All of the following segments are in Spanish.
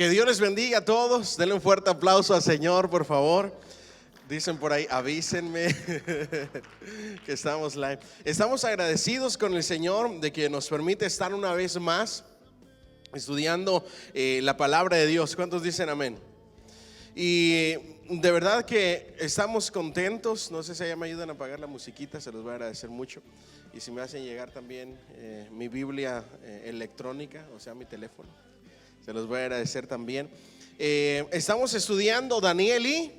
Que Dios les bendiga a todos. Denle un fuerte aplauso al Señor, por favor. Dicen por ahí, avísenme que estamos live. Estamos agradecidos con el Señor de que nos permite estar una vez más estudiando la palabra de Dios. ¿Cuántos dicen amén? Y de verdad que estamos contentos. No sé si allá me ayudan a apagar la musiquita, se los voy a agradecer mucho. Y si me hacen llegar también mi Biblia electrónica, o sea mi teléfono, se los voy a agradecer también. Estamos estudiando Daniel y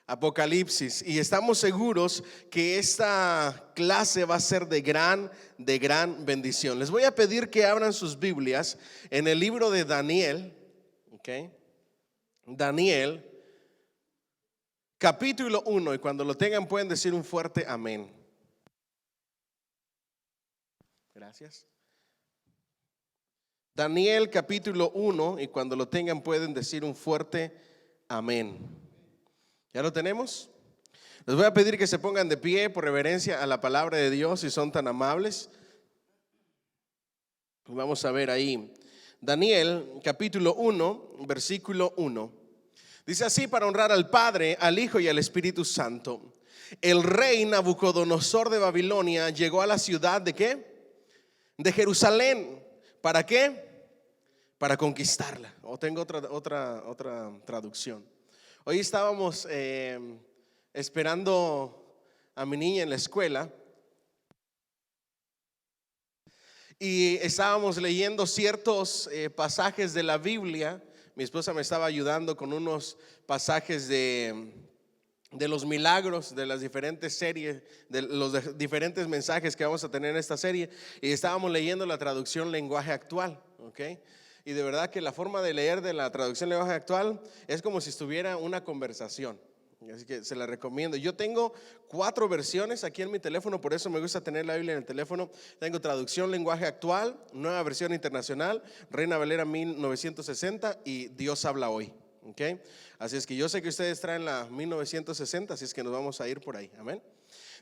Apocalipsis, y estamos seguros que esta clase va a ser de gran bendición. Les voy a pedir que abran sus Biblias en el libro de Daniel, ¿ok? Daniel, capítulo 1, y cuando lo tengan pueden decir un fuerte amén. Gracias. Daniel capítulo 1, y cuando lo tengan pueden decir un fuerte amén. ¿Ya lo tenemos? Les voy a pedir que se pongan de pie por reverencia a la palabra de Dios, si son tan amables. Vamos a ver ahí Daniel capítulo 1, versículo 1. Dice así: para honrar al Padre, al Hijo y al Espíritu Santo. El rey Nabucodonosor de Babilonia llegó a la ciudad ¿de qué? De Jerusalén. ¿Para qué? Para conquistarla. O tengo otra traducción. Hoy estábamos esperando a mi niña en la escuela y estábamos leyendo ciertos pasajes de la Biblia. Mi esposa me estaba ayudando con unos pasajes de los milagros, de las diferentes series, de los diferentes mensajes que vamos a tener en esta serie, y estábamos leyendo la traducción lenguaje actual, ¿ok? Y de verdad que la forma de leer de la traducción lenguaje actual es como si estuviera una conversación. Así que se la recomiendo. Yo tengo 4 versiones aquí en mi teléfono, por eso me gusta tener la Biblia en el teléfono. Tengo traducción lenguaje actual, nueva versión internacional, Reina Valera 1960 y Dios habla hoy. Okay. Así es que yo sé que ustedes traen la 1960, así es que nos vamos a ir por ahí. Amén.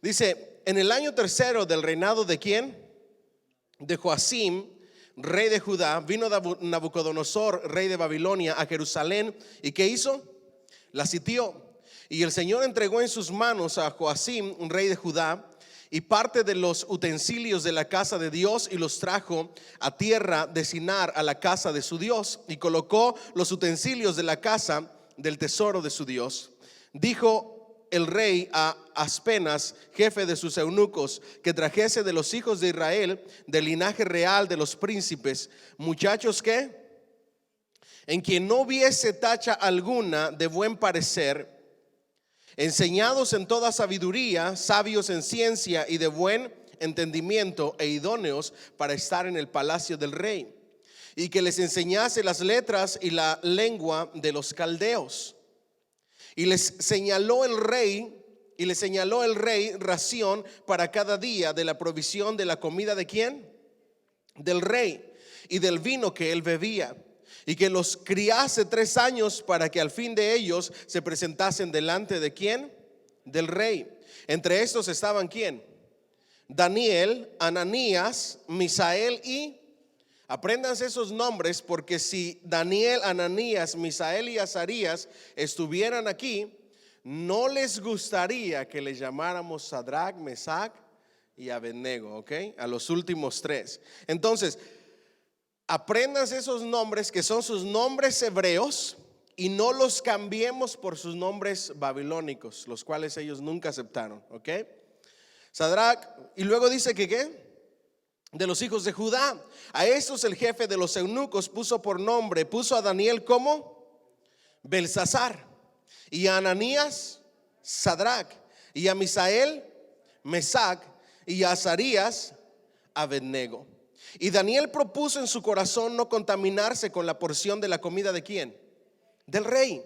Dice: en el año tercero del reinado de ¿quién? De Joacim, rey de Judá, vino Nabucodonosor, rey de Babilonia, a Jerusalén. ¿Y qué hizo? La sitió. Y el Señor entregó en sus manos a Joacim, rey de Judá, y parte de los utensilios de la casa de Dios, y los trajo a tierra de Sinar, a la casa de su Dios, y colocó los utensilios de la casa del tesoro de su Dios. Dijo el rey a Aspenas, jefe de sus eunucos, que trajese de los hijos de Israel, del linaje real de los príncipes, muchachos que en quien no hubiese tacha alguna, de buen parecer, enseñados en toda sabiduría, sabios en ciencia y de buen entendimiento, e idóneos para estar en el palacio del rey, y que les enseñase las letras y la lengua de los caldeos. Y les señaló el rey ración para cada día de la provisión de la comida de ¿quién? Del rey, y del vino que él bebía, y que los criase 3 años, para que al fin de ellos se presentasen delante de ¿quién? Del rey. Entre estos estaban ¿quién? Daniel, Ananías, Misael y... Apréndanse esos nombres, porque si Daniel, Ananías, Misael y Azarías estuvieran aquí, no les gustaría que les llamáramos Sadrach, Mesach y Abednego, ¿ok? A los últimos 3. Entonces, apréndanse esos nombres, que son sus nombres hebreos, y no los cambiemos por sus nombres babilónicos, los cuales ellos nunca aceptaron, ¿ok? Sadrach, y luego dice que ¿qué? De los hijos de Judá. A estos el jefe de los eunucos puso por nombre, puso a Daniel como Belsasar, y a Ananías Sadrach, y a Misael Mesach, y a Azarías Abednego. Y Daniel propuso en su corazón no contaminarse con la porción de la comida de ¿quién? Del rey,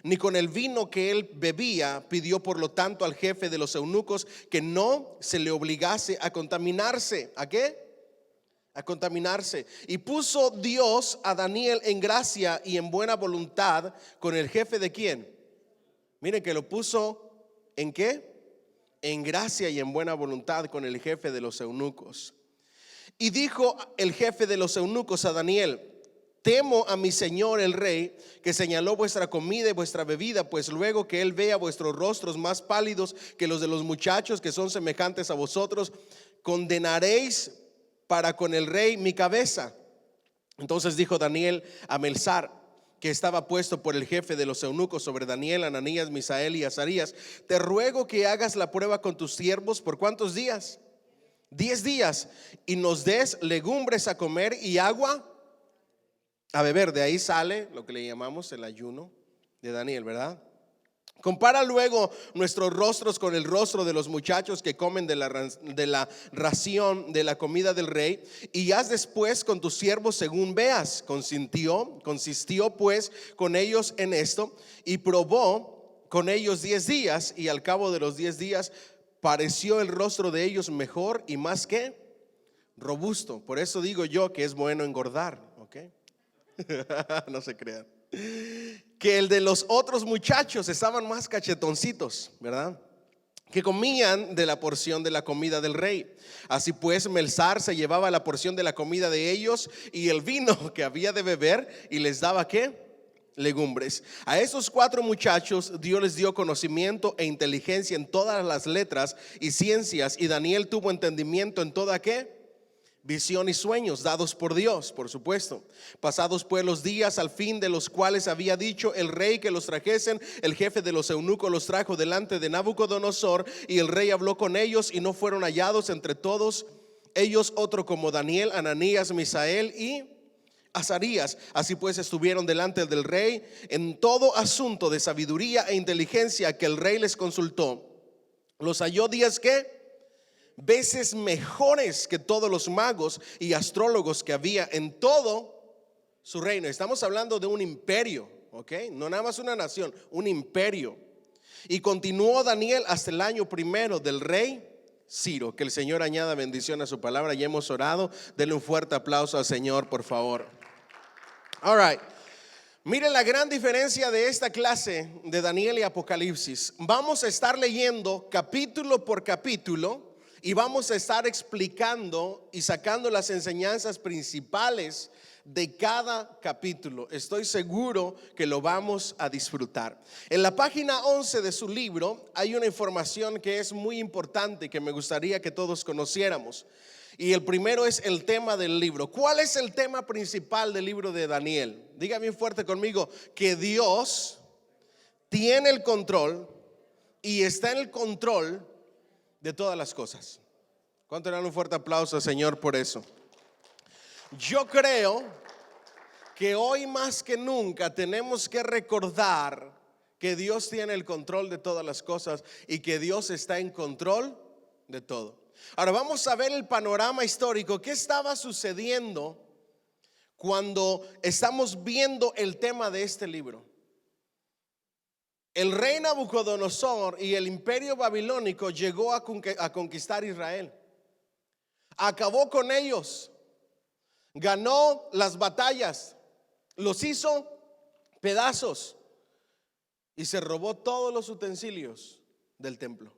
ni con el vino que él bebía. Pidió por lo tanto al jefe de los eunucos que no se le obligase a contaminarse. ¿A qué? A contaminarse. Y puso Dios a Daniel en gracia y en buena voluntad con el jefe de ¿quién? Miren que lo puso ¿en qué? En gracia y en buena voluntad con el jefe de los eunucos. Y dijo el jefe de los eunucos a Daniel: temo a mi señor el rey, que señaló vuestra comida y vuestra bebida, pues luego que él vea vuestros rostros más pálidos que los de los muchachos que son semejantes a vosotros, condenaréis para con el rey mi cabeza. Entonces dijo Daniel a Melzar, que estaba puesto por el jefe de los eunucos sobre Daniel, Ananías, Misael y Azarías: te ruego que hagas la prueba con tus siervos. ¿Por cuántos días? 10 días, y nos des legumbres a comer y agua a beber. De ahí sale lo que le llamamos el ayuno de Daniel, ¿verdad? Compara luego nuestros rostros con el rostro de los muchachos que comen de la ración de la comida del rey, y haz después con tus siervos según veas. Consistió pues con ellos en esto, y probó con ellos 10 días, y al cabo de los 10 días pareció el rostro de ellos mejor y más que robusto. Por eso digo yo que es bueno engordar, ¿ok? No se crean. Que el de los otros muchachos estaban más cachetoncitos, ¿verdad? Que comían de la porción de la comida del rey. Así pues, Melzar se llevaba la porción de la comida de ellos y el vino que había de beber, y les daba ¿qué? Legumbres. A esos 4 muchachos Dios les dio conocimiento e inteligencia en todas las letras y ciencias, y Daniel tuvo entendimiento en toda ¿qué? Visión y sueños dados por Dios, por supuesto. Pasados pues los días, al fin de los cuales había dicho el rey que los trajesen, el jefe de los eunucos los trajo delante de Nabucodonosor, y el rey habló con ellos, y no fueron hallados entre todos ellos otro como Daniel, Ananías, Misael y Azarías. Así pues estuvieron delante del rey en todo asunto de sabiduría e inteligencia que el rey les consultó. Los halló 10 ¿qué? Veces mejores que todos los magos y astrólogos que había en todo su reino. Estamos hablando de un imperio, ¿ok? No nada más una nación, un imperio. Y continuó Daniel hasta el año primero del rey Ciro. Que el Señor añada bendición a su palabra. Ya hemos orado. Denle un fuerte aplauso al Señor, por favor. All right. Miren la gran diferencia de esta clase de Daniel y Apocalipsis. Vamos a estar leyendo capítulo por capítulo, y vamos a estar explicando y sacando las enseñanzas principales de cada capítulo. Estoy seguro que lo vamos a disfrutar. En la página 11 de su libro hay una información que es muy importante, que me gustaría que todos conociéramos. Y el primero es el tema del libro. ¿Cuál es el tema principal del libro de Daniel? Diga bien fuerte conmigo: que Dios tiene el control y está en el control de todas las cosas. ¿Cuánto le dan un fuerte aplauso al Señor por eso? Yo creo que hoy más que nunca tenemos que recordar que Dios tiene el control de todas las cosas y que Dios está en control de todo. Ahora vamos a ver el panorama histórico. ¿Qué estaba sucediendo cuando estamos viendo el tema de este libro? El rey Nabucodonosor y el imperio babilónico llegó a conquistar Israel. Acabó con ellos, ganó las batallas, los hizo pedazos y se robó todos los utensilios del templo.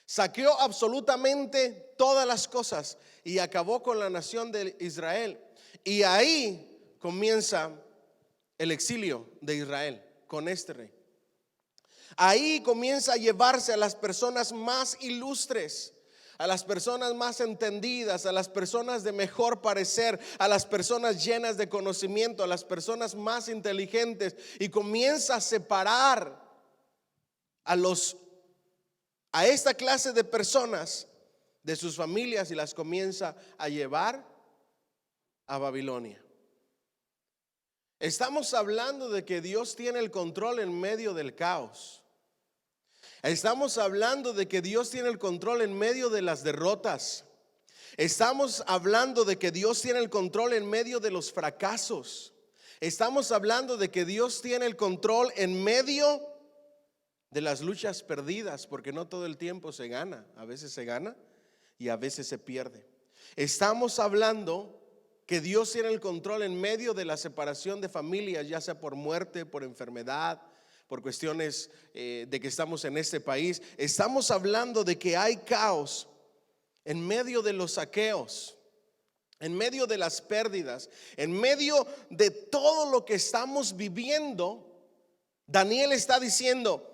Saqueó absolutamente todas las cosas y acabó con la nación de Israel. Y ahí comienza el exilio de Israel con este rey. Ahí comienza a llevarse a las personas más ilustres, a las personas más entendidas, a las personas de mejor parecer, a las personas llenas de conocimiento, a las personas más inteligentes, y comienza a separar a esta clase de personas de sus familias y las comienza a llevar a Babilonia. Estamos hablando de que Dios tiene el control en medio del caos. Estamos hablando de que Dios tiene el control en medio de las derrotas. Estamos hablando de que Dios tiene el control en medio de los fracasos. Estamos hablando de que Dios tiene el control en medio de las luchas perdidas, porque no todo el tiempo se gana. A veces se gana y a veces se pierde. Estamos hablando que Dios tiene el control en medio de la separación de familias, ya sea por muerte, por enfermedad, por cuestiones de que estamos en este país. Estamos hablando de que hay caos en medio de los saqueos, en medio de las pérdidas, en medio de todo lo que estamos viviendo, Daniel está diciendo: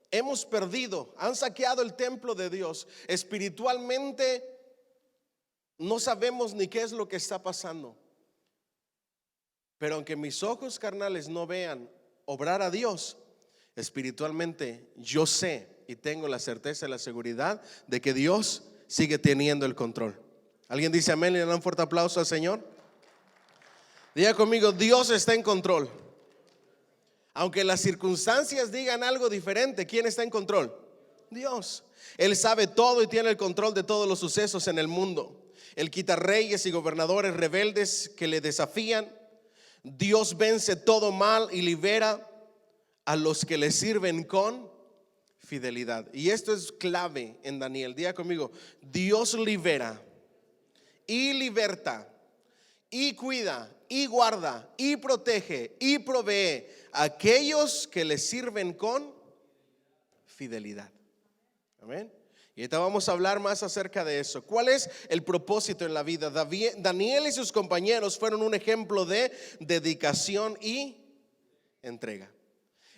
hemos perdido, han saqueado el templo de Dios. Espiritualmente no sabemos ni qué es lo que está pasando. Pero aunque mis ojos carnales no vean obrar a Dios, espiritualmente yo sé y tengo la certeza y la seguridad de que Dios sigue teniendo el control. ¿Alguien dice amén? Le dan un fuerte aplauso al Señor. Diga conmigo: Dios está en control. Aunque las circunstancias digan algo diferente, ¿quién está en control? Dios. Él sabe todo y tiene el control de todos los sucesos en el mundo. Él quita reyes y gobernadores rebeldes que le desafían. Dios vence todo mal y libera a los que le sirven con fidelidad. Y esto es clave en Daniel. Diga conmigo: Dios libera y liberta y cuida y guarda y protege y provee a aquellos que le sirven con fidelidad. Amén. Y ahorita vamos a hablar más acerca de eso. ¿Cuál es el propósito en la vida? Daniel y sus compañeros fueron un ejemplo de dedicación y entrega.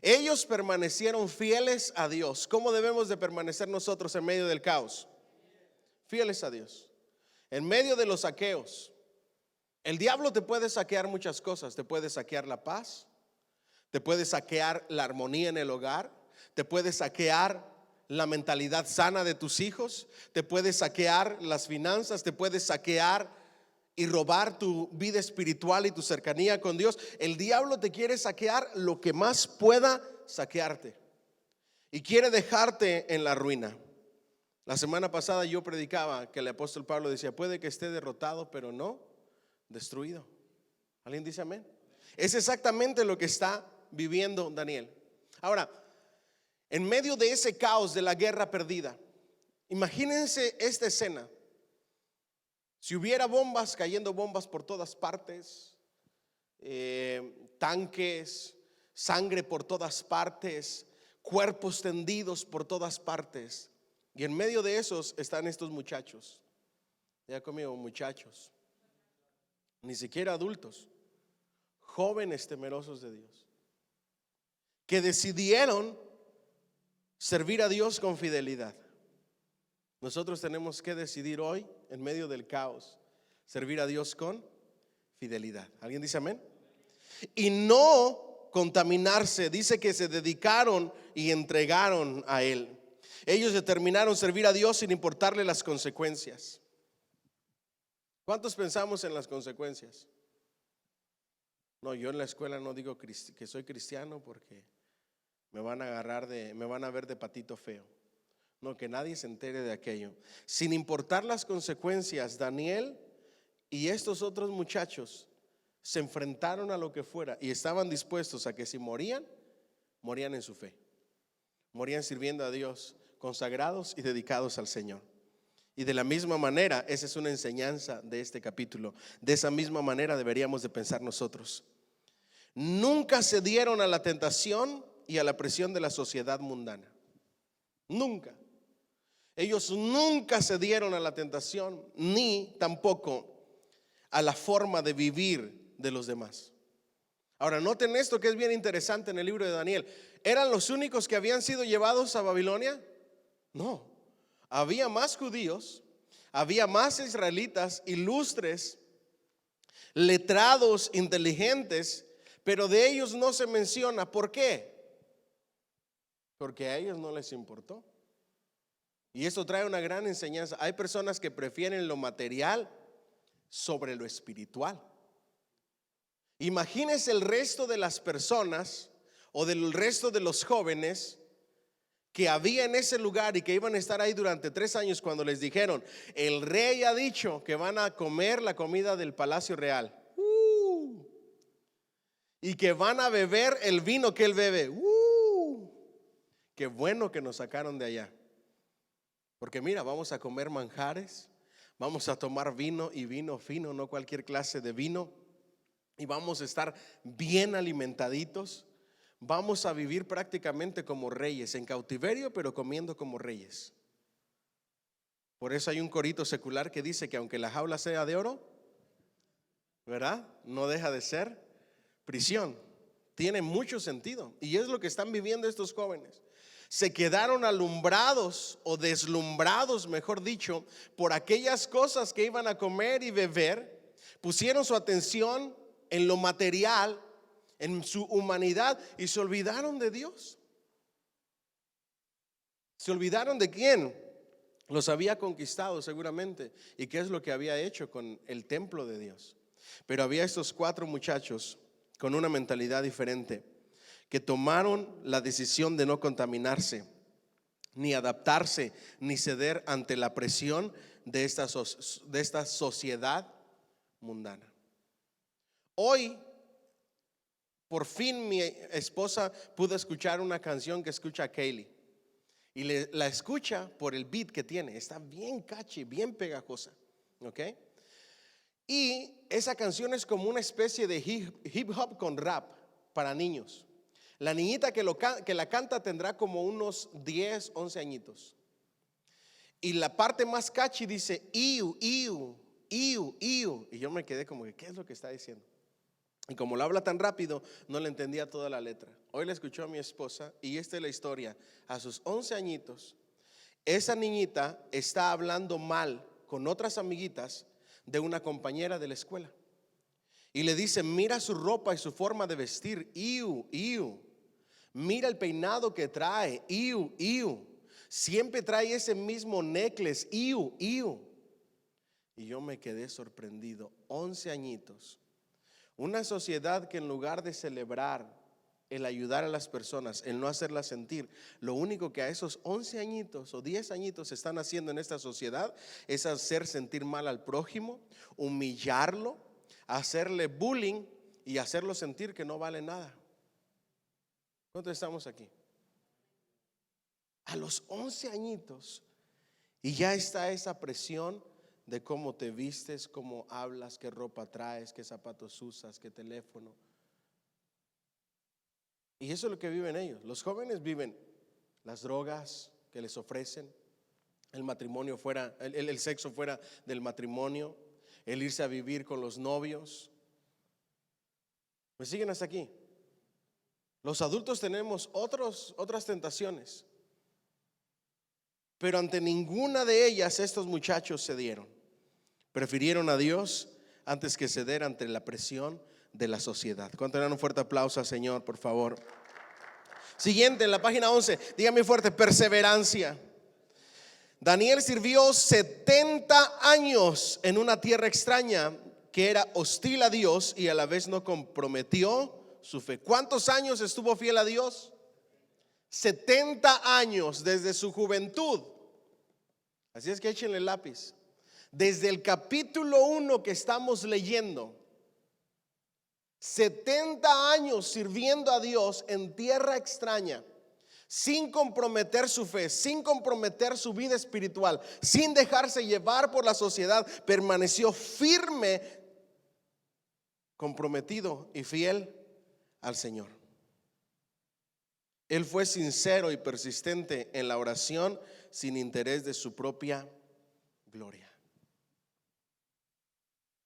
Ellos permanecieron fieles a Dios. ¿Cómo debemos de permanecer nosotros en medio del caos? Fieles a Dios. En medio de los saqueos. El diablo te puede saquear muchas cosas. Te puede saquear la paz, te puede saquear la armonía en el hogar, te puede saquear la mentalidad sana de tus hijos, te puede saquear las finanzas, te puede saquear y robar tu vida espiritual y tu cercanía con Dios. El diablo te quiere saquear lo que más pueda saquearte y quiere dejarte en la ruina. La semana pasada yo predicaba que el apóstol Pablo decía: puede que esté derrotado, pero no destruido. ¿Alguien dice amén? Es exactamente lo que está viviendo Daniel. Ahora, en medio de ese caos de la guerra perdida, imagínense esta escena. Si hubiera bombas, cayendo bombas por todas partes, tanques, sangre por todas partes, cuerpos tendidos por todas partes, y en medio de esos están estos muchachos. Ya conmigo, muchachos, ni siquiera adultos, jóvenes temerosos de Dios, que decidieron servir a Dios con fidelidad. Nosotros tenemos que decidir hoy, en medio del caos, servir a Dios con fidelidad. ¿Alguien dice amén? Y no contaminarse. Dice que se dedicaron y entregaron a Él. Ellos determinaron servir a Dios sin importarle las consecuencias. ¿Cuántos pensamos en las consecuencias? No, yo en la escuela no digo que soy cristiano porque me van a me van a ver de patito feo. No, que nadie se entere de aquello. Sin importar las consecuencias, Daniel y estos otros muchachos se enfrentaron a lo que fuera y estaban dispuestos a que si morían, morían en su fe. Morían sirviendo a Dios, consagrados y dedicados al Señor. Y de la misma manera, esa es una enseñanza de este capítulo. De esa misma manera deberíamos de pensar nosotros. Nunca cedieron a la tentación y a la presión de la sociedad mundana. Nunca. Ellos nunca cedieron a la tentación ni tampoco a la forma de vivir de los demás. Ahora noten esto que es bien interesante en el libro de Daniel. ¿Eran los únicos que habían sido llevados a Babilonia? No, había más judíos, había más israelitas ilustres, letrados, inteligentes, pero de ellos no se menciona. ¿Por qué? Porque a ellos no les importó. Y esto trae una gran enseñanza. Hay personas que prefieren lo material sobre lo espiritual. Imagínense el resto de las personas o del resto de los jóvenes que había en ese lugar y que iban a estar ahí durante 3 años cuando les dijeron: el rey ha dicho que van a comer la comida del palacio real y que van a beber el vino que él bebe. Qué bueno que nos sacaron de allá. Porque mira, vamos a comer manjares, vamos a tomar vino y vino fino, no cualquier clase de vino, y vamos a estar bien alimentaditos. Vamos a vivir prácticamente como reyes, en cautiverio, pero comiendo como reyes. Por eso hay un corito secular que dice que aunque la jaula sea de oro, ¿verdad? No deja de ser prisión. Tiene mucho sentido. Y es lo que están viviendo estos jóvenes. Se quedaron alumbrados o deslumbrados, mejor dicho, por aquellas cosas que iban a comer y beber. Pusieron su atención en lo material, en su humanidad, y se olvidaron de Dios. Se olvidaron de quién los había conquistado seguramente y qué es lo que había hecho con el templo de Dios. Pero había estos 4 muchachos con una mentalidad diferente que tomaron la decisión de no contaminarse, ni adaptarse, ni ceder ante la presión de esta sociedad mundana. Hoy, por fin, mi esposa pudo escuchar una canción que escucha Kaylee. Y la escucha por el beat que tiene. Está bien catchy, bien pegajosa. ¿Ok? Y esa canción es como una especie de hip hop con rap para niños. La niñita que la canta tendrá como unos 10, 11 añitos. Y la parte más catchy dice iu, iu, iu, iu. Y yo me quedé como que, ¿qué es lo que está diciendo? Y como lo habla tan rápido, no le entendía toda la letra. Hoy la escuchó a mi esposa y esta es la historia. A sus 11 añitos, esa niñita está hablando mal con otras amiguitas de una compañera de la escuela. Y le dice, mira su ropa y su forma de vestir, iu, iu. Mira el peinado que trae, iu, iu. Siempre trae ese mismo necklace, iu, iu. Y yo me quedé sorprendido, 11 añitos. Una sociedad que en lugar de celebrar el ayudar a las personas, el no hacerlas sentir, lo único que a esos 11 añitos o 10 añitos están haciendo en esta sociedad es hacer sentir mal al prójimo, humillarlo, hacerle bullying y hacerlo sentir que no vale nada. ¿Cuántos estamos aquí? A los 11 añitos y ya está esa presión de cómo te vistes, cómo hablas, qué ropa traes, qué zapatos usas, qué teléfono. Y eso es lo que viven ellos. Los jóvenes viven las drogas que les ofrecen, el matrimonio fuera, el sexo fuera del matrimonio, el irse a vivir con los novios. ¿Me siguen hasta aquí? Los adultos tenemos otras tentaciones, pero ante ninguna de ellas estos muchachos cedieron. Prefirieron a Dios antes que ceder ante la presión de la sociedad. ¿Cuánto dan un fuerte aplauso al Señor, por favor? Siguiente, en la página 11, dígame fuerte, perseverancia. Daniel sirvió 70 años en una tierra extraña que era hostil a Dios y a la vez no comprometió su fe. ¿Cuántos años estuvo fiel a Dios? 70 años desde su juventud. Así es que échenle el lápiz. Desde el capítulo 1 que estamos leyendo, 70 años sirviendo a Dios en tierra extraña, sin comprometer su fe, sin comprometer su vida espiritual, sin dejarse llevar por la sociedad, permaneció firme, comprometido y fiel al Señor. Él fue sincero y persistente en la oración sin interés de su propia gloria.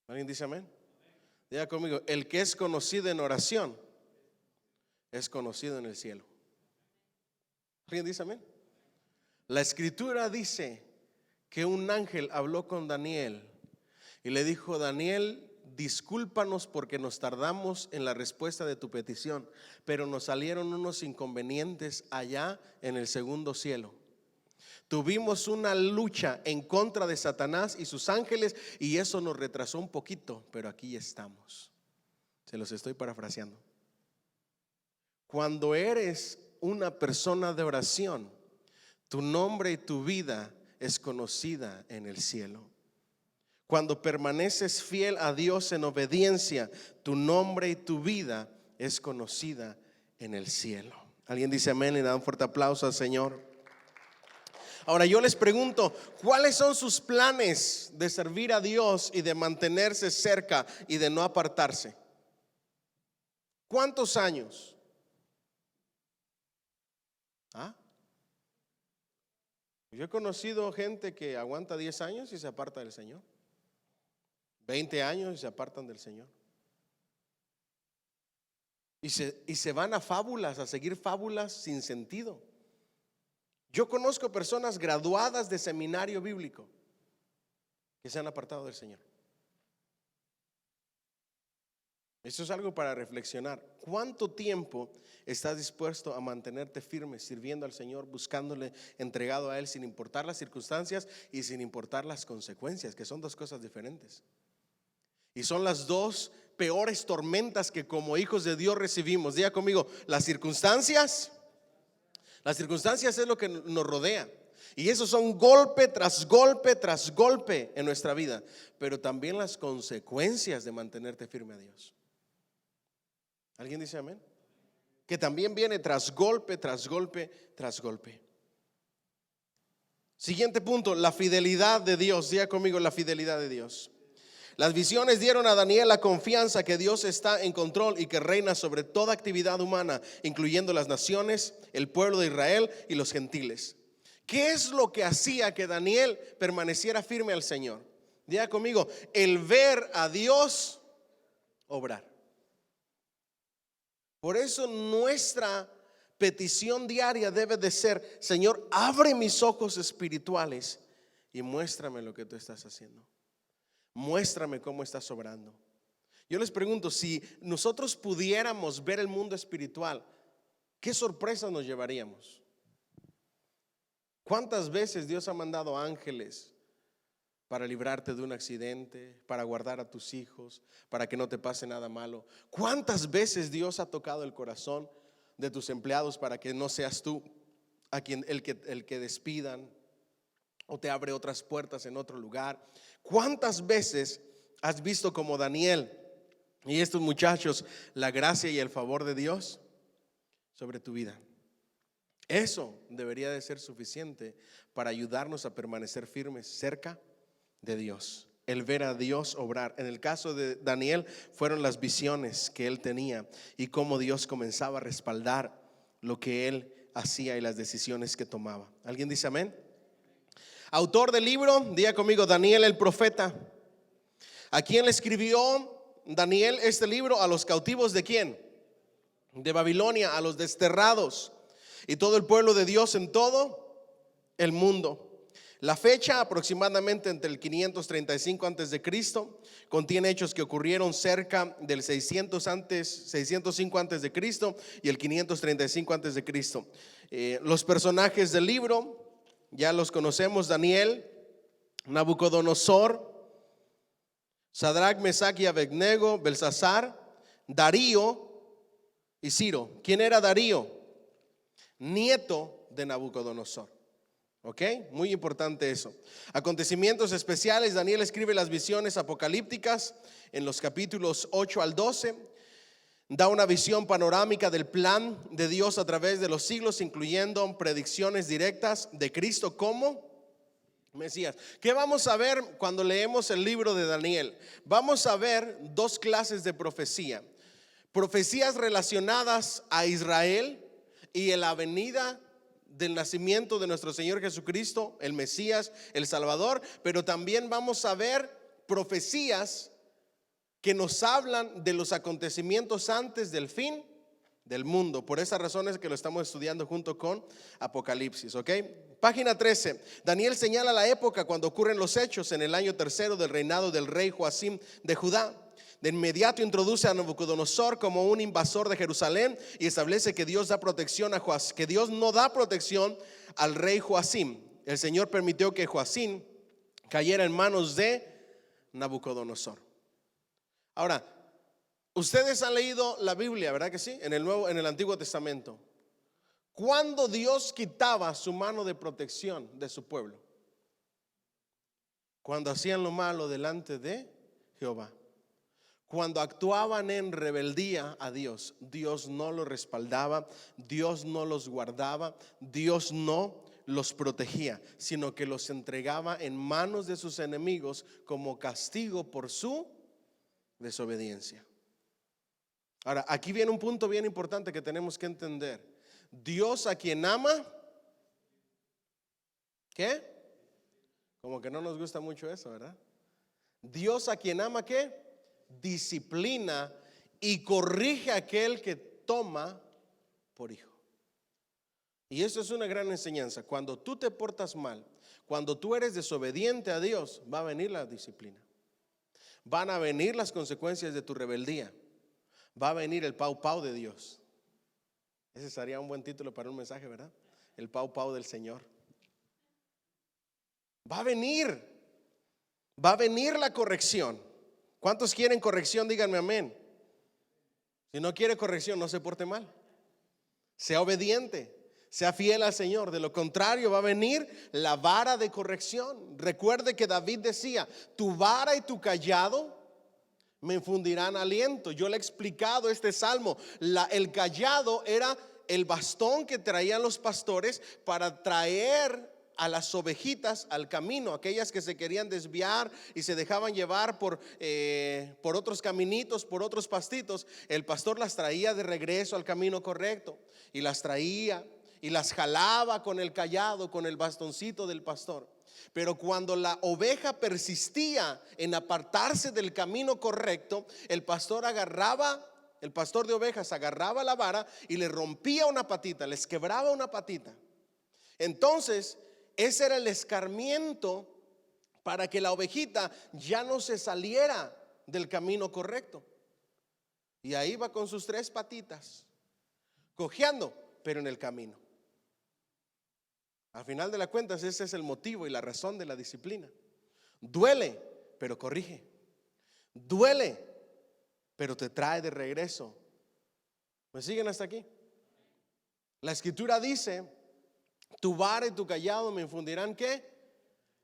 ¿Alguien dice amén? Diga conmigo, el que es conocido en oración es conocido en el cielo. ¿Alguien dice amén? La escritura dice que un ángel habló con Daniel y le dijo, Daniel, discúlpanos porque nos tardamos en la respuesta de tu petición, pero nos salieron unos inconvenientes allá en el segundo cielo. Tuvimos una lucha en contra de Satanás y sus ángeles y eso nos retrasó un poquito, pero aquí estamos. Se los estoy parafraseando. Cuando eres una persona de oración, tu nombre y tu vida es conocida en el cielo. Cuando permaneces fiel a Dios en obediencia, tu nombre y tu vida es conocida en el cielo. ¿Alguien dice amén y da un fuerte aplauso al Señor? Ahora yo les pregunto, ¿cuáles son sus planes de servir a Dios y de mantenerse cerca y de no apartarse? ¿Cuántos años? Yo he conocido gente que aguanta 10 años y se aparta del Señor. 20 años y se apartan del Señor. Y se van a fábulas, a seguir fábulas sin sentido. Yo conozco personas graduadas de seminario bíblico que se han apartado del Señor. Eso es algo para reflexionar. ¿Cuánto tiempo estás dispuesto a mantenerte firme, sirviendo al Señor, buscándole, entregado a Él, sin importar las circunstancias y sin importar las consecuencias, que son dos cosas diferentes? Y son las dos peores tormentas que como hijos de Dios recibimos. Diga conmigo, las circunstancias es lo que nos rodea. Y esos son golpe tras golpe tras golpe en nuestra vida. Pero también las consecuencias de mantenerte firme a Dios. ¿Alguien dice amén? Que también viene tras golpe, tras golpe, tras golpe. Siguiente punto, la fidelidad de Dios. Diga conmigo, la fidelidad de Dios. Las visiones dieron a Daniel la confianza que Dios está en control y que reina sobre toda actividad humana, incluyendo las naciones, el pueblo de Israel y los gentiles. ¿Qué es lo que hacía que Daniel permaneciera firme al Señor? Diga conmigo, el ver a Dios obrar. Por eso nuestra petición diaria debe de ser: Señor, abre mis ojos espirituales y muéstrame lo que tú estás haciendo. Muéstrame cómo estás obrando. Yo les pregunto, si nosotros pudiéramos ver el mundo espiritual, ¿qué sorpresas nos llevaríamos? ¿Cuántas veces Dios ha mandado ángeles para librarte de un accidente, para guardar a tus hijos, para que no te pase nada malo? ¿Cuántas veces Dios ha tocado el corazón de tus empleados para que no seas tú a quien el que despidan, o te abre otras puertas en otro lugar? ¿Cuántas veces has visto como Daniel y estos muchachos la gracia y el favor de Dios sobre tu vida? Eso debería de ser suficiente para ayudarnos a permanecer firmes cerca de Dios, el ver a Dios obrar. En el caso de Daniel fueron las visiones que él tenía y cómo Dios comenzaba a respaldar lo que él hacía y las decisiones que tomaba. ¿Alguien dice amén? Autor del libro, diga conmigo, Daniel el profeta. ¿A quién le escribió Daniel este libro? A los cautivos ¿de quién? De Babilonia, a los desterrados y todo el pueblo de Dios en todo el mundo. La fecha, aproximadamente entre el 535 antes de Cristo, contiene hechos que ocurrieron cerca del 605 antes de Cristo y el 535 antes de Cristo. Los personajes del libro ya los conocemos: Daniel, Nabucodonosor, Sadrach, Mesach y Abednego, Belsasar, Darío y Ciro. ¿Quién era Darío? Nieto de Nabucodonosor. ¿Ok? Muy importante eso. Acontecimientos especiales. Daniel escribe las visiones apocalípticas en los capítulos 8 al 12. Da una visión panorámica del plan de Dios a través de los siglos, incluyendo predicciones directas de Cristo como Mesías. ¿Qué vamos a ver cuando leemos el libro de Daniel? Vamos a ver dos clases de profecía. Profecías relacionadas a Israel y en la venida del nacimiento de nuestro Señor Jesucristo, el Mesías, el Salvador. Pero también vamos a ver profecías que nos hablan de los acontecimientos antes del fin del mundo. Por esas razones que lo estamos estudiando junto con Apocalipsis, ¿ok? Página 13. Daniel señala la época cuando ocurren los hechos en el año tercero del reinado del rey Joacim de Judá. De inmediato introduce a Nabucodonosor como un invasor de Jerusalén y establece que Dios da protección a Joacim, que Dios no da protección al rey Joacim. El Señor permitió que Joacim cayera en manos de Nabucodonosor. Ahora, ustedes han leído la Biblia, ¿verdad que sí? En el Antiguo Testamento. ¿Cuándo Dios quitaba su mano de protección de su pueblo? Cuando hacían lo malo delante de Jehová. Cuando actuaban en rebeldía a Dios, Dios no los respaldaba, Dios no los guardaba, Dios no los protegía, sino que los entregaba en manos de sus enemigos como castigo por su desobediencia. Ahora, aquí viene un punto bien importante que tenemos que entender. Dios a quien ama, ¿qué? Como que no nos gusta mucho eso, ¿verdad? Dios a quien ama, ¿qué? Disciplina y corrige a aquel que toma por hijo. Y eso es una gran enseñanza. Cuando tú te portas mal, cuando tú eres desobediente a Dios, va a venir la disciplina. Van a venir las consecuencias de tu rebeldía. Va a venir el pau pau de Dios. Ese sería un buen título para un mensaje, ¿verdad? El pau pau del Señor. Va a venir. Va a venir la corrección. ¿Cuántos quieren corrección? Díganme amén. Si no quiere corrección, no se porte mal. Sea obediente. Sea fiel al Señor. De lo contrario va a venir la vara de corrección. Recuerde que David decía: tu vara y tu cayado me infundirán aliento. Yo le he explicado este salmo. El cayado era el bastón que traían los pastores para traer a las ovejitas al camino, aquellas que se querían desviar y se dejaban llevar por otros caminitos, por otros pastitos. El pastor las traía de regreso al camino correcto y las traía y las jalaba con el cayado, con el bastoncito del pastor. Pero cuando la oveja persistía en apartarse del camino correcto, el pastor de ovejas agarraba la vara y le rompía una patita, les quebraba una patita. Entonces, ese era el escarmiento para que la ovejita ya no se saliera del camino correcto. Y ahí va con sus 3 patitas, cojeando, pero en el camino. Al final de las cuentas, ese es el motivo y la razón de la disciplina. Duele, pero corrige. Duele, pero te trae de regreso. ¿Me siguen hasta aquí? La escritura dice: tu vara y tu cayado me infundirán ¿qué?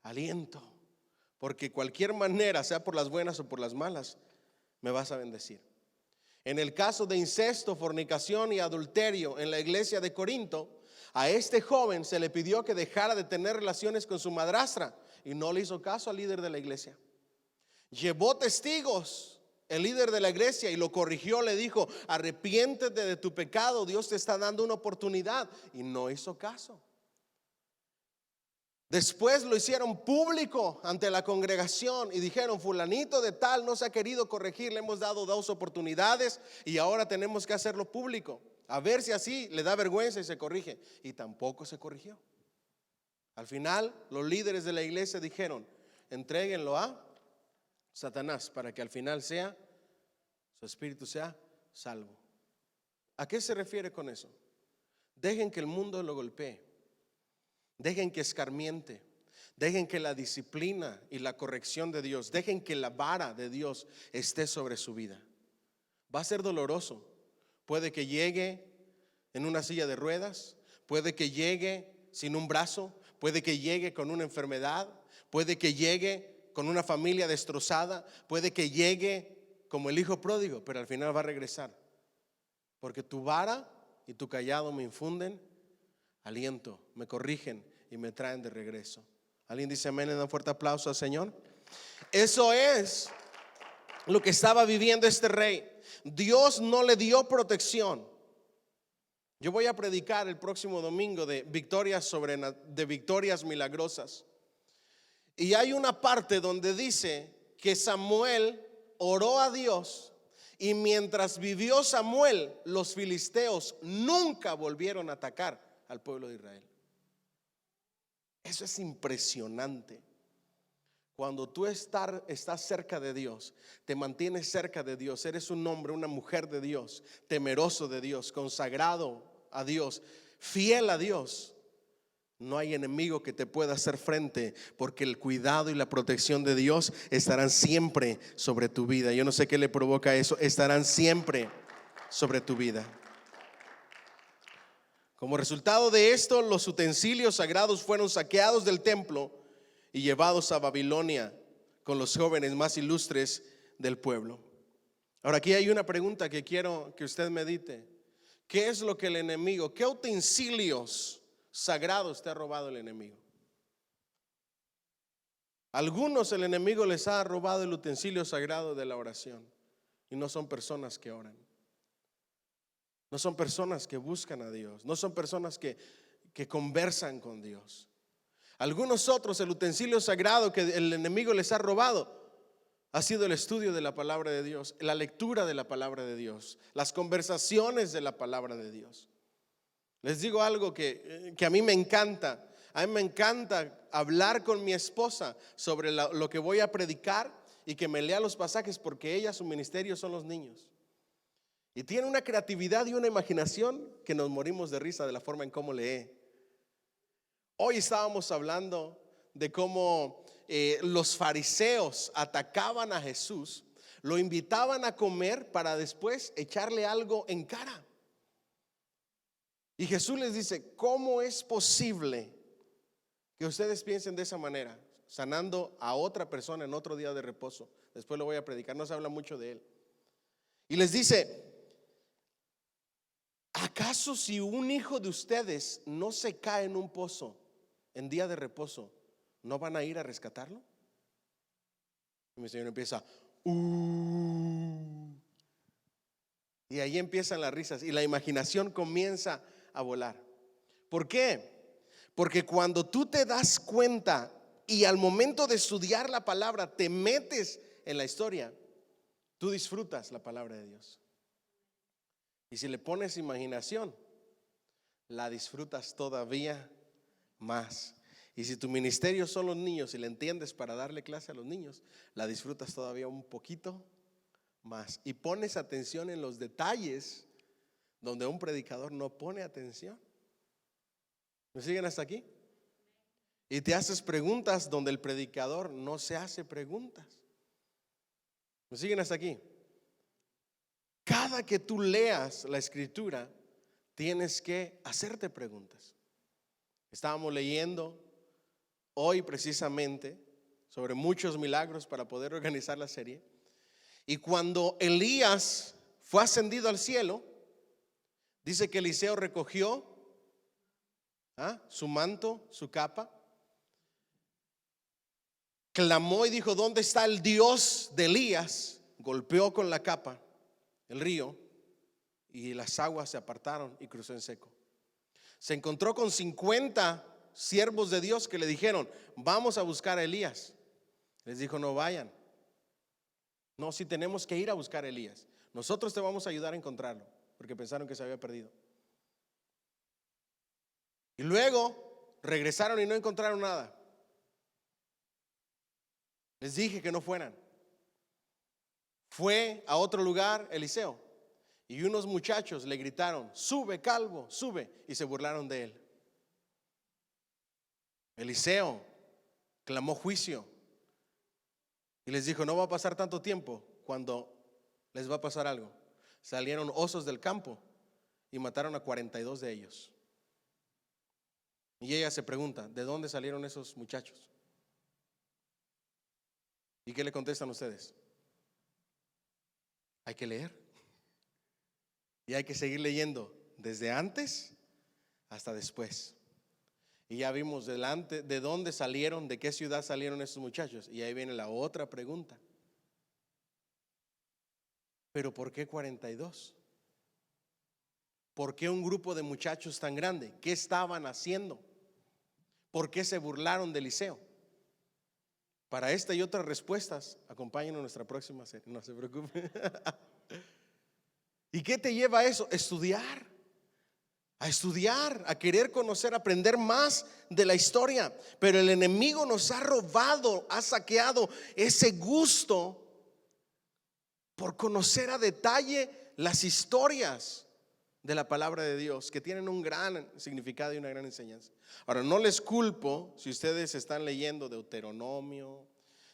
Aliento. Porque cualquier manera, sea por las buenas o por las malas, me vas a bendecir. En el caso de incesto, fornicación y adulterio en la iglesia de Corinto, a este joven se le pidió que dejara de tener relaciones con su madrastra y no le hizo caso al líder de la iglesia. Llevó testigos el líder de la iglesia y lo corrigió, le dijo: arrepiéntete de tu pecado, Dios te está dando una oportunidad, y no hizo caso. Después lo hicieron público ante la congregación y dijeron: fulanito de tal no se ha querido corregir, le hemos dado 2 oportunidades y ahora tenemos que hacerlo público, a ver si así le da vergüenza y se corrige. Y tampoco se corrigió. Al final los líderes de la iglesia dijeron: entréguenlo a Satanás para que al final su espíritu sea salvo. ¿A qué se refiere con eso? Dejen que el mundo lo golpee. Dejen que escarmiente. Dejen que la disciplina y la corrección de Dios, dejen que la vara de Dios esté sobre su vida. Va a ser doloroso. Puede que llegue en una silla de ruedas, puede que llegue sin un brazo, puede que llegue con una enfermedad, puede que llegue con una familia destrozada, puede que llegue como el hijo pródigo, pero al final va a regresar. Porque tu vara y tu cayado me infunden aliento, me corrigen y me traen de regreso. ¿Alguien dice amén? Le da un fuerte aplauso al Señor. Eso es lo que estaba viviendo este rey. Dios no le dio protección. Yo voy a predicar el próximo domingo de victorias milagrosas. Y hay una parte donde dice que Samuel oró a Dios, y mientras vivió Samuel, los filisteos nunca volvieron a atacar al pueblo de Israel. Eso es impresionante. Cuando tú estás cerca de Dios, te mantienes cerca de Dios, eres un hombre, una mujer de Dios, temeroso de Dios, consagrado a Dios, fiel a Dios, no hay enemigo que te pueda hacer frente, porque el cuidado y la protección de Dios estarán siempre sobre tu vida. Yo no sé qué le provoca eso, estarán siempre sobre tu vida. Como resultado de esto, los utensilios sagrados fueron saqueados del templo y llevados a Babilonia con los jóvenes más ilustres del pueblo. Ahora, aquí hay una pregunta que quiero que usted medite. ¿Qué es lo que el enemigo, qué utensilios sagrados te ha robado el enemigo? Algunos el enemigo les ha robado el utensilio sagrado de la oración, y no son personas que oran. No son personas que buscan a Dios. No son personas que conversan con Dios. Algunos otros, el utensilio sagrado que el enemigo les ha robado, ha sido el estudio de la palabra de Dios, la lectura de la palabra de Dios, las conversaciones de la palabra de Dios. Les digo algo que a mí me encanta. A mí me encanta hablar con mi esposa sobre lo que voy a predicar y que me lea los pasajes, porque ella, su ministerio son los niños. Y tiene una creatividad y una imaginación que nos morimos de risa de la forma en cómo lee. Hoy estábamos hablando de cómo los fariseos atacaban a Jesús, lo invitaban a comer para después echarle algo en cara. Y Jesús les dice: ¿cómo es posible que ustedes piensen de esa manera? Sanando a otra persona en otro día de reposo. Después lo voy a predicar, no se habla mucho de él. Y les dice: ¿acaso si un hijo de ustedes no se cae en un pozo en día de reposo, no van a ir a rescatarlo? Y mi señor empieza y ahí empiezan las risas y la imaginación comienza a volar. ¿Por qué? Porque cuando tú te das cuenta y al momento de estudiar la palabra te metes en la historia, tú disfrutas la palabra de Dios. Y si le pones imaginación, la disfrutas todavía más. Y si tu ministerio son los niños y le entiendes para darle clase a los niños, la disfrutas todavía un poquito más. Y pones atención en los detalles donde un predicador no pone atención. ¿Me siguen hasta aquí? Y te haces preguntas donde el predicador no se hace preguntas. ¿Me siguen hasta aquí? Cada que tú leas la escritura, tienes que hacerte preguntas. Estábamos leyendo hoy precisamente sobre muchos milagros para poder organizar la serie. Y cuando Elías fue ascendido al cielo, dice que Eliseo recogió su manto, su capa, clamó y dijo: ¿dónde está el Dios de Elías? Golpeó con la capa el río y las aguas se apartaron y cruzó en seco. Se encontró con 50 siervos de Dios que le dijeron: vamos a buscar a Elías. Les dijo: no vayan. No, si tenemos que ir a buscar a Elías. Nosotros te vamos a ayudar a encontrarlo, porque pensaron que se había perdido. Y luego regresaron y no encontraron nada. Les dije que no fueran. Fue a otro lugar Eliseo y unos muchachos le gritaron: sube, calvo, sube, y se burlaron de él. Eliseo clamó juicio y les dijo: no va a pasar tanto tiempo cuando les va a pasar algo. Salieron osos del campo y mataron a 42 de ellos. Y ella se pregunta: ¿de dónde salieron esos muchachos? ¿Y qué le contestan ustedes? Hay que leer. Y hay que seguir leyendo desde antes hasta después. Y ya vimos de dónde salieron, de qué ciudad salieron esos muchachos. Y ahí viene la otra pregunta: ¿pero por qué 42? ¿Por qué un grupo de muchachos tan grande? ¿Qué estaban haciendo? ¿Por qué se burlaron de Eliseo? Para esta y otras respuestas, acompáñenos en nuestra próxima serie, no se preocupe. ¿Y qué te lleva a eso? A estudiar, a querer conocer, aprender más de la historia. Pero el enemigo nos ha robado, ha saqueado ese gusto por conocer a detalle las historias de la palabra de Dios, que tienen un gran significado y una gran enseñanza. Ahora, no les culpo si ustedes están leyendo Deuteronomio,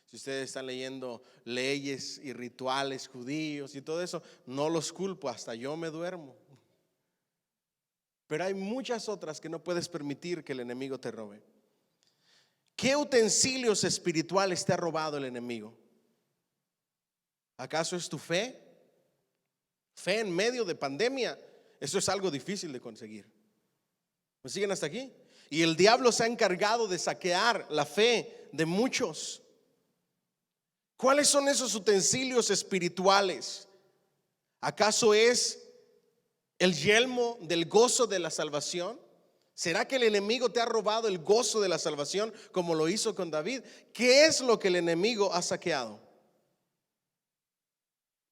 si ustedes están leyendo leyes y rituales judíos y todo eso. No los culpo, hasta yo me duermo. Pero hay muchas otras que no puedes permitir que el enemigo te robe. ¿Qué utensilios espirituales te ha robado el enemigo? ¿Acaso es tu fe? Fe en medio de pandemia. Eso es algo difícil de conseguir. ¿Me siguen hasta aquí? Y el diablo se ha encargado de saquear la fe de muchos. ¿Cuáles son esos utensilios espirituales? ¿Acaso es el yelmo del gozo de la salvación? ¿Será que el enemigo te ha robado el gozo de la salvación como lo hizo con David? ¿Qué es lo que el enemigo ha saqueado?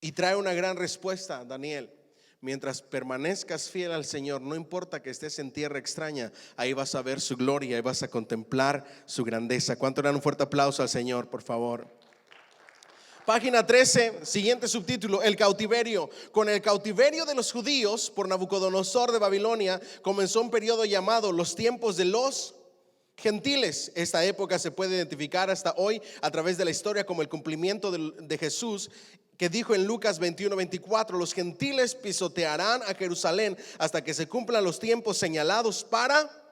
Y trae una gran respuesta, Daniel. Mientras permanezcas fiel al Señor, no importa que estés en tierra extraña, ahí vas a ver su gloria, ahí vas a contemplar su grandeza. ¿Cuánto dan un fuerte aplauso al Señor, por favor? Página 13, siguiente subtítulo: el cautiverio. Con el cautiverio de los judíos por Nabucodonosor de Babilonia comenzó un periodo llamado los tiempos de los gentiles. Esta época se puede identificar hasta hoy a través de la historia como el cumplimiento de Jesús, que dijo en Lucas 21:24: los gentiles pisotearán a Jerusalén hasta que se cumplan los tiempos señalados para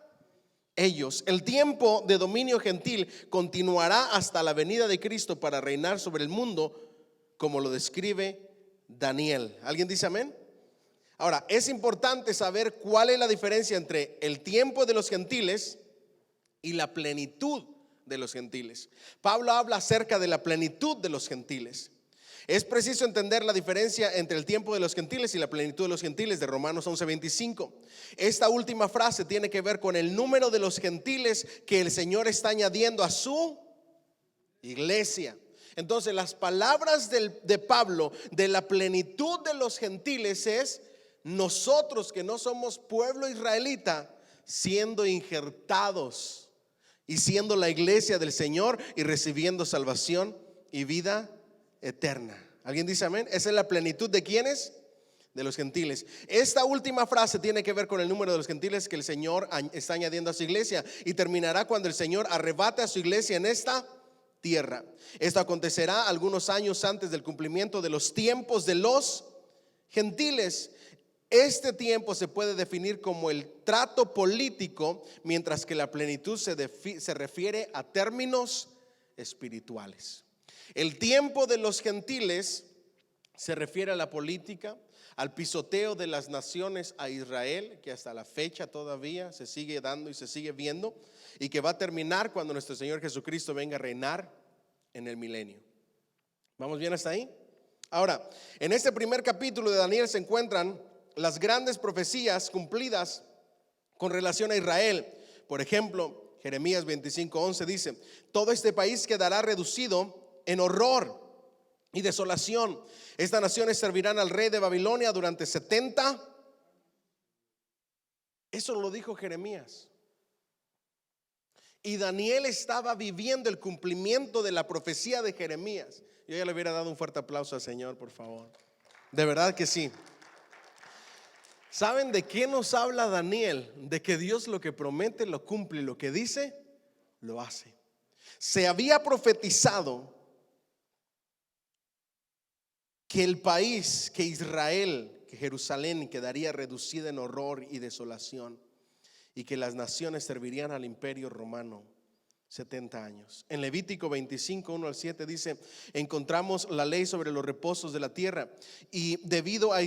ellos. El tiempo de dominio gentil continuará hasta la venida de Cristo para reinar sobre el mundo, como lo describe Daniel. ¿Alguien dice amén? Ahora, es importante saber cuál es la diferencia entre el tiempo de los gentiles y la plenitud de los gentiles. Pablo habla acerca de la plenitud de los gentiles. Es preciso entender la diferencia entre el tiempo de los gentiles y la plenitud de los gentiles de Romanos 11:25. Esta última frase tiene que ver con el número de los gentiles que el Señor está añadiendo a su iglesia. Entonces, las palabras de Pablo de la plenitud de los gentiles es nosotros, que no somos pueblo israelita, siendo injertados y siendo la iglesia del Señor y recibiendo salvación y vida eterna. ¿Alguien dice amén? Esa es la plenitud de ¿quiénes? De los gentiles. Esta última frase tiene que ver con el número de los gentiles que el Señor está añadiendo a su iglesia, y terminará cuando el Señor arrebate a su iglesia en esta tierra. Esto acontecerá algunos años antes del cumplimiento de los tiempos de los gentiles. Este tiempo se puede definir como el trato político, mientras que la plenitud se refiere a términos espirituales. El tiempo de los gentiles se refiere a la política, al pisoteo de las naciones a Israel, que hasta la fecha todavía se sigue dando y se sigue viendo, y que va a terminar cuando nuestro Señor Jesucristo venga a reinar en el milenio. ¿Vamos bien hasta ahí? Ahora, en este primer capítulo de Daniel se encuentran las grandes profecías cumplidas con relación a Israel. Por ejemplo, Jeremías 25:11 dice: todo este país quedará reducido en horror y desolación. Estas naciones servirán al rey de Babilonia durante 70. Eso lo dijo Jeremías. Y Daniel estaba viviendo el cumplimiento de la profecía de Jeremías. Yo ya le hubiera dado un fuerte aplauso al Señor, por favor. De verdad que sí. ¿Saben de qué nos habla Daniel? De que Dios lo que promete lo cumple, y lo que dice lo hace. Se había profetizado que el país, que Israel, que Jerusalén quedaría reducida en horror y desolación, y que las naciones servirían al imperio romano 70 años. En Levítico 25:1-7 dice: encontramos la ley sobre los reposos de la tierra, y debido a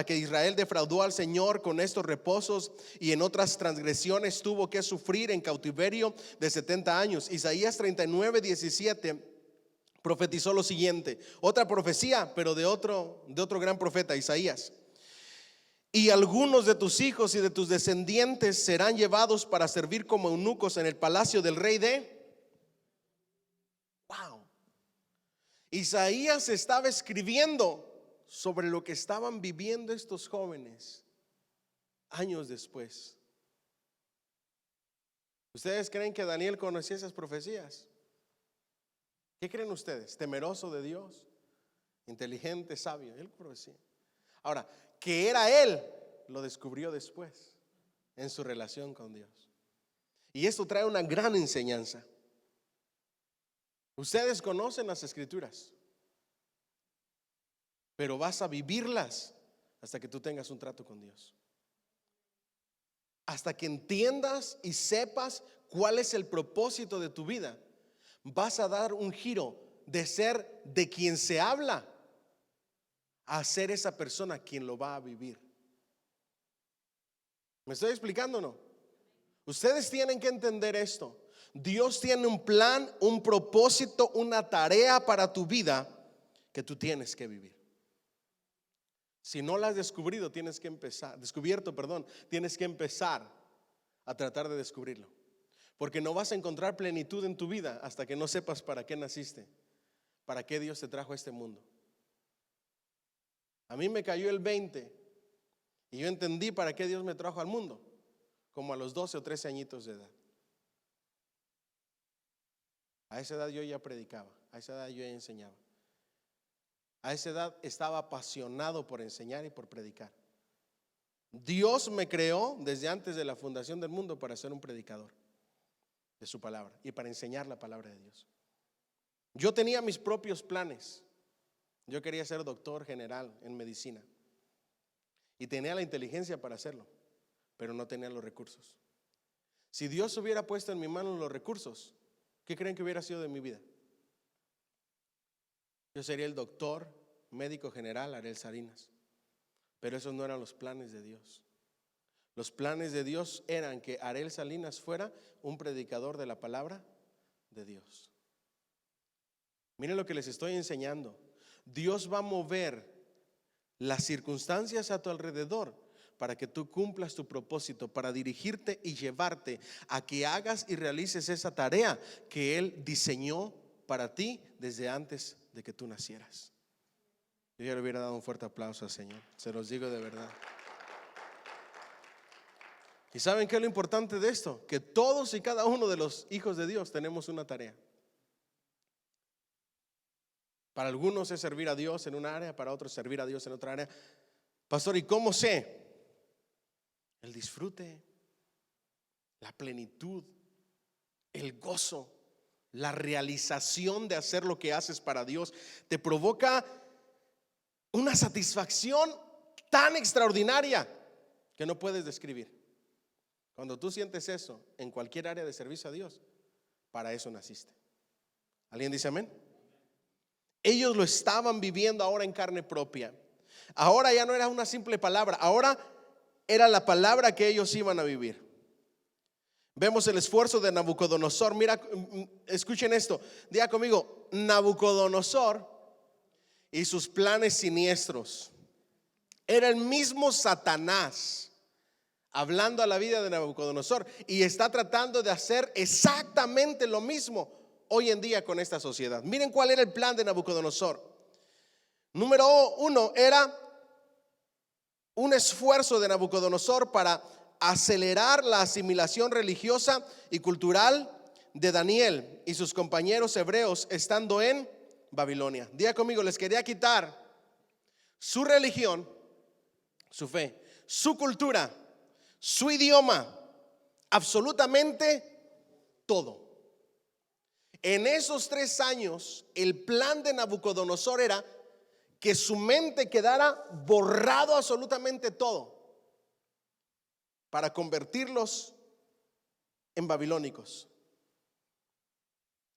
que Israel defraudó al Señor con estos reposos y en otras transgresiones, tuvo que sufrir en cautiverio de 70 años. Isaías 39:17 profetizó lo siguiente, otra profecía, pero de otro gran profeta, Isaías: y algunos de tus hijos y de tus descendientes serán llevados para servir como eunucos en el palacio del rey de... Wow. Isaías estaba escribiendo sobre lo que estaban viviendo estos jóvenes años después. ¿Ustedes creen que Daniel conocía esas profecías? ¿Qué creen ustedes? ¿Temeroso de Dios? ¿Inteligente, sabio? Él conocía. Ahora, que era él, lo descubrió después en su relación con Dios. Y esto trae una gran enseñanza. Ustedes conocen las escrituras, pero vas a vivirlas hasta que tú tengas un trato con Dios. Hasta que entiendas y sepas cuál es el propósito de tu vida, vas a dar un giro de ser de quien se habla a ser esa persona quien lo va a vivir. ¿Me estoy explicando o no? Ustedes tienen que entender esto. Dios tiene un plan, un propósito, una tarea para tu vida que tú tienes que vivir. Si no la has descubierto, tienes que empezar a tratar de descubrirlo. Porque no vas a encontrar plenitud en tu vida hasta que no sepas para qué naciste, para qué Dios te trajo a este mundo. A mí me cayó el 20 y yo entendí para qué Dios me trajo al mundo, como a los 12 o 13 añitos de edad. A esa edad yo ya predicaba, a esa edad yo ya enseñaba. A esa edad estaba apasionado por enseñar y por predicar. Dios me creó desde antes de la fundación del mundo para ser un predicador de su palabra y para enseñar la palabra de Dios. Yo tenía mis propios planes. Yo quería ser doctor general en medicina y tenía la inteligencia para hacerlo, pero no tenía los recursos. Si Dios hubiera puesto en mi mano los recursos, ¿qué creen que hubiera sido de mi vida? Yo sería el doctor médico general Arel Salinas, pero esos no eran los planes de Dios. Los planes de Dios eran que Arel Salinas fuera un predicador de la palabra de Dios. Miren lo que les estoy enseñando. Dios va a mover las circunstancias a tu alrededor para que tú cumplas tu propósito, para dirigirte y llevarte a que hagas y realices esa tarea que Él diseñó para ti desde antes de que tú nacieras. Yo ya le hubiera dado un fuerte aplauso al Señor, se los digo de verdad. ¿Y saben qué es lo importante de esto? Que todos y cada uno de los hijos de Dios tenemos una tarea. Para algunos es servir a Dios en una área, para otros servir a Dios en otra área. Pastor, ¿y cómo sé? El disfrute, la plenitud, el gozo, la realización de hacer lo que haces para Dios te provoca una satisfacción tan extraordinaria que no puedes describir. Cuando tú sientes eso en cualquier área de servicio a Dios, para eso naciste. ¿Alguien dice amén? Ellos lo estaban viviendo ahora en carne propia. Ahora ya no era una simple palabra, ahora era la palabra que ellos iban a vivir. Vemos el esfuerzo de Nabucodonosor. Mira, escuchen esto, diga conmigo: Nabucodonosor y sus planes siniestros. Era el mismo Satanás hablando a la vida de Nabucodonosor y está tratando de hacer exactamente lo mismo hoy en día con esta sociedad. Miren cuál era el plan de Nabucodonosor. Número 1 era un esfuerzo de Nabucodonosor para acelerar la asimilación religiosa y cultural de Daniel y sus compañeros hebreos estando en Babilonia. Diga conmigo: les quería quitar su religión, su fe, su cultura, su idioma, absolutamente todo. En esos 3 años, el plan de Nabucodonosor era que su mente quedara borrado absolutamente todo para convertirlos en babilónicos.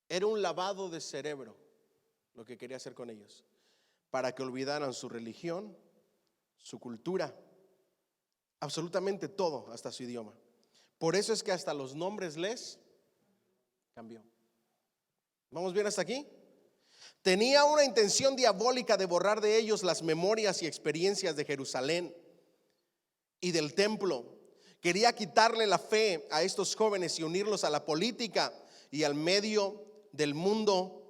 Era un lavado de cerebro lo que quería hacer con ellos, para que olvidaran su religión, su cultura, absolutamente todo, hasta su idioma. Por eso es que hasta los nombres les cambió. ¿Vamos bien hasta aquí? Tenía una intención diabólica de borrar de ellos las memorias y experiencias de Jerusalén y del templo. Quería quitarle la fe a estos jóvenes y unirlos a la política y al medio del mundo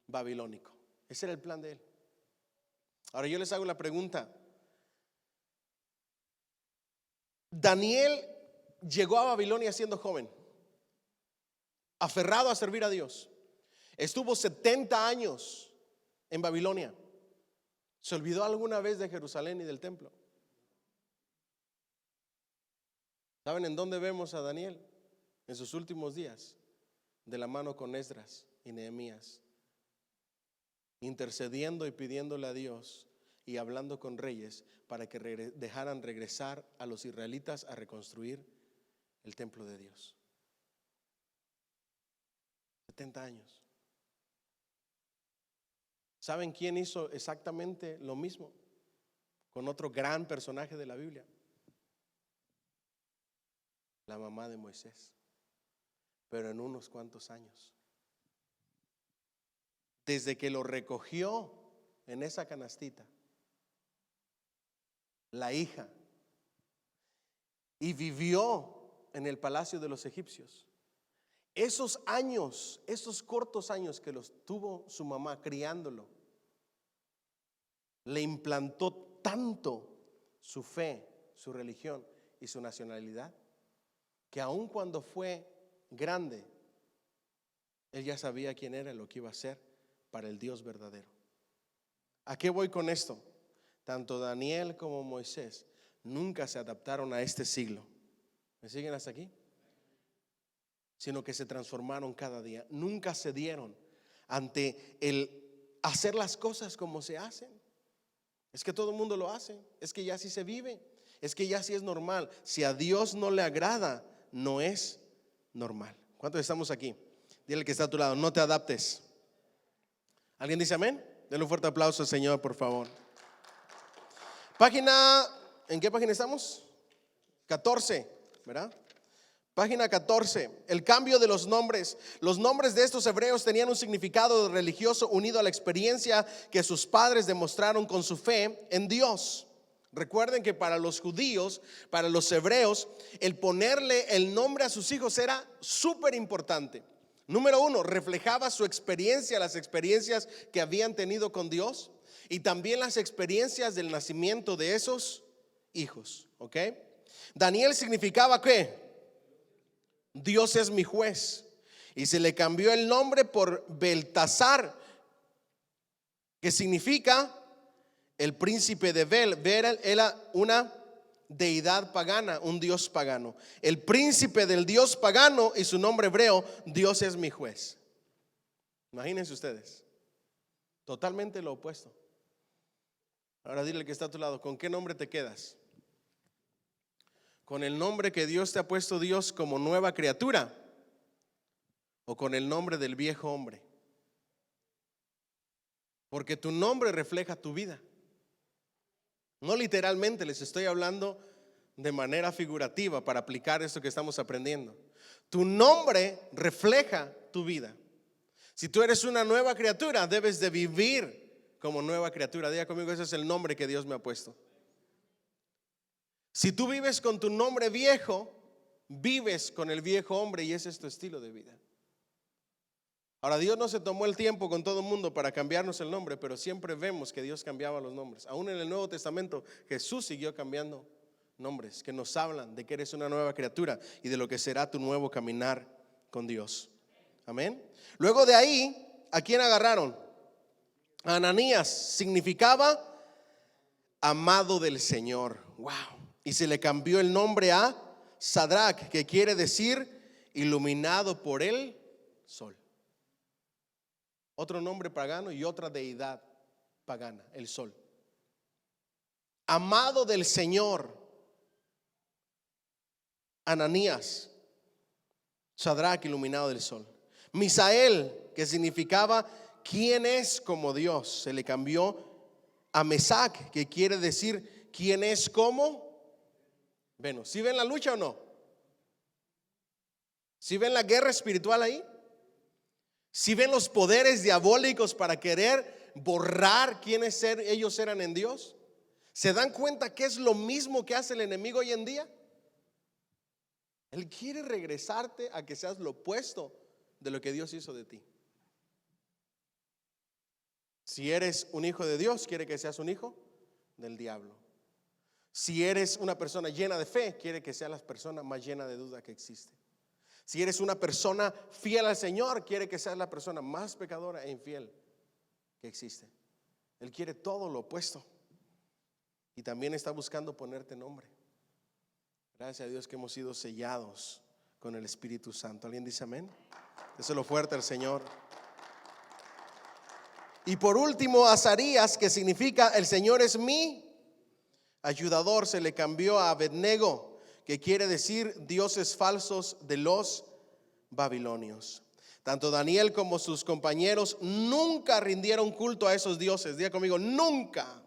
babilónico. Ese era el plan de él. Ahora yo les hago la pregunta: Daniel llegó a Babilonia siendo joven, aferrado a servir a Dios. Estuvo 70 años en Babilonia. ¿Se olvidó alguna vez de Jerusalén y del templo? ¿Saben en dónde vemos a Daniel? En sus últimos días, de la mano con Esdras y Nehemías, intercediendo y pidiéndole a Dios y hablando con reyes para que dejaran regresar a los israelitas a reconstruir el templo de Dios. 70 años. ¿Saben quién hizo exactamente lo mismo con otro gran personaje de la Biblia? La mamá de Moisés, pero en unos cuantos años. Desde que lo recogió en esa canastita, la hija, y vivió en el palacio de los egipcios. Esos años, esos cortos años que los tuvo su mamá criándolo, le implantó tanto su fe, su religión y su nacionalidad, que aun cuando fue grande, él ya sabía quién era y lo que iba a hacer para el Dios verdadero. ¿A qué voy con esto? Tanto Daniel como Moisés nunca se adaptaron a este siglo. ¿Me siguen hasta aquí? Sino que se transformaron cada día. Nunca cedieron ante el hacer las cosas como se hacen. Es que todo el mundo lo hace. Es que ya así se vive. Es que ya así es normal. Si a Dios no le agrada, no es normal. ¿Cuántos estamos aquí? Dile al que está a tu lado, no te adaptes. ¿Alguien dice amén? Denle un fuerte aplauso al Señor, por favor. ¿En qué página estamos? 14, ¿verdad? Página 14, el cambio de los nombres. Los nombres de estos hebreos tenían un significado religioso unido a la experiencia que sus padres demostraron con su fe en Dios. Recuerden que para los judíos, para los hebreos, el ponerle el nombre a sus hijos era súper importante. Número uno, reflejaba su experiencia, las experiencias que habían tenido con Dios y también las experiencias del nacimiento de esos hijos. ¿Ok? Daniel significaba ¿qué? Dios es mi juez. Y se le cambió el nombre por Beltasar, que significa el príncipe de Bel. Bel era una deidad pagana, un dios pagano. El príncipe del dios pagano y su nombre hebreo, Dios es mi juez. Imagínense ustedes, totalmente lo opuesto. Ahora dile al que está a tu lado, ¿con qué nombre te quedas? ¿Con el nombre que Dios te ha puesto Dios como nueva criatura? ¿O con el nombre del viejo hombre? Porque tu nombre refleja tu vida. No literalmente, les estoy hablando de manera figurativa para aplicar esto que estamos aprendiendo. Tu nombre refleja tu vida. Si tú eres una nueva criatura, debes de vivir como nueva criatura. Diga conmigo, ese es el nombre que Dios me ha puesto. Si tú vives con tu nombre viejo, vives con el viejo hombre y ese es tu estilo de vida. Ahora, Dios no se tomó el tiempo con todo el mundo para cambiarnos el nombre, pero siempre vemos que Dios cambiaba los nombres. Aún en el Nuevo Testamento, Jesús siguió cambiando nombres que nos hablan de que eres una nueva criatura y de lo que será tu nuevo caminar con Dios. Amén. Luego de ahí, ¿a quién agarraron? A Ananías, significaba amado del Señor. Wow. Y se le cambió el nombre a Sadrach, que quiere decir iluminado por el sol. Otro nombre pagano y otra deidad pagana, el sol. Amado del Señor, Ananías, Sadrach, iluminado del sol. Misael, que significaba quién es como Dios, se le cambió a Mesac, que quiere decir quién es como Venus. ¿Sí ven la lucha o no? ¿Sí ven la guerra espiritual ahí? ¿Sí ven los poderes diabólicos para querer borrar quiénes ellos eran en Dios? ¿Se dan cuenta que es lo mismo que hace el enemigo hoy en día? Él quiere regresarte a que seas lo opuesto de lo que Dios hizo de ti. Si eres un hijo de Dios, quiere que seas un hijo del diablo. Si eres una persona llena de fe, quiere que seas la persona más llena de duda que existe. Si eres una persona fiel al Señor, quiere que seas la persona más pecadora e infiel que existe. Él quiere todo lo opuesto. Y también está buscando ponerte nombre. Gracias a Dios que hemos sido sellados con el Espíritu Santo. ¿Alguien dice amén? Déselo fuerte al Señor. Y por último, Azarías, que significa el Señor es mi ayudador, se le cambió a Abednego, que quiere decir dioses falsos de los babilonios. Tanto Daniel como sus compañeros nunca rindieron culto a esos dioses. Diga conmigo, nunca.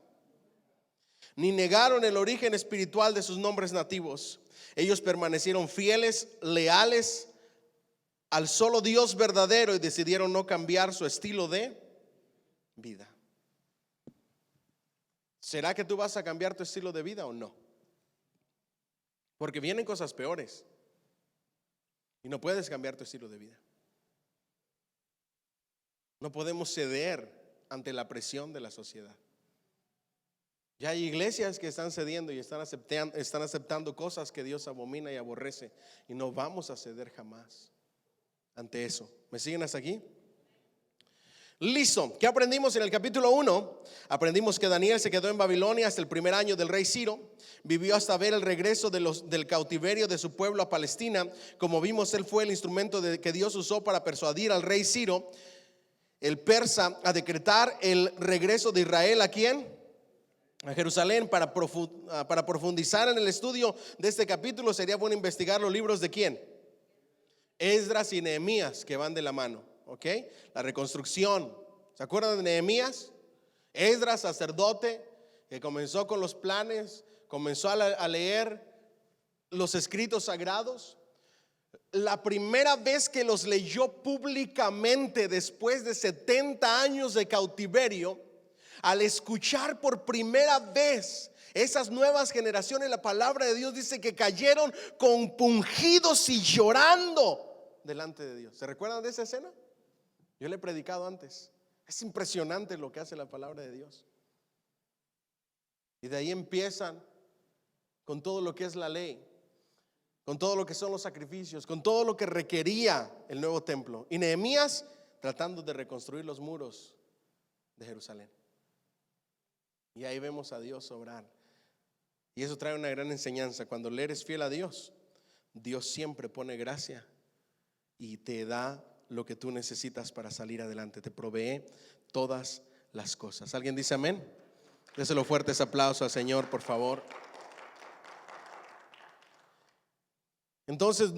Ni negaron el origen espiritual de sus nombres nativos. Ellos permanecieron fieles, leales al solo Dios verdadero y decidieron no cambiar su estilo de vida. ¿Será que tú vas a cambiar tu estilo de vida o no? Porque vienen cosas peores y no puedes cambiar tu estilo de vida. No podemos ceder ante la presión de la sociedad. Ya hay iglesias que están cediendo y están aceptando cosas que Dios abomina y aborrece. Y no vamos a ceder jamás ante eso. ¿Me siguen hasta aquí? Listo. ¿Qué aprendimos en el capítulo 1? Aprendimos que Daniel se quedó en Babilonia hasta el primer año del rey Ciro. Vivió hasta ver el regreso del cautiverio de su pueblo a Palestina. Como vimos, él fue el instrumento que Dios usó para persuadir al rey Ciro, el persa, a decretar el regreso de Israel. ¿A quién? A Jerusalén. Para profundizar en el estudio de este capítulo, sería bueno investigar los libros de quién. Esdras y Nehemías, que van de la mano. ¿Ok? La reconstrucción. ¿Se acuerdan de Nehemías? Esdras, sacerdote, que comenzó con los planes, comenzó a leer los escritos sagrados. La primera vez que los leyó públicamente después de 70 años de cautiverio, al escuchar por primera vez esas nuevas generaciones, la palabra de Dios dice que cayeron compungidos y llorando delante de Dios. ¿Se recuerdan de esa escena? Yo le he predicado antes. Es impresionante lo que hace la palabra de Dios. Y de ahí empiezan con todo lo que es la ley, con todo lo que son los sacrificios, con todo lo que requería el nuevo templo. Y Nehemías tratando de reconstruir los muros de Jerusalén. Y ahí vemos a Dios obrar. Y eso trae una gran enseñanza. Cuando le eres fiel a Dios, Dios siempre pone gracia y te da lo que tú necesitas para salir adelante. Te provee todas las cosas. ¿Alguien dice amén? Déselo fuerte ese aplauso al Señor, por favor. Entonces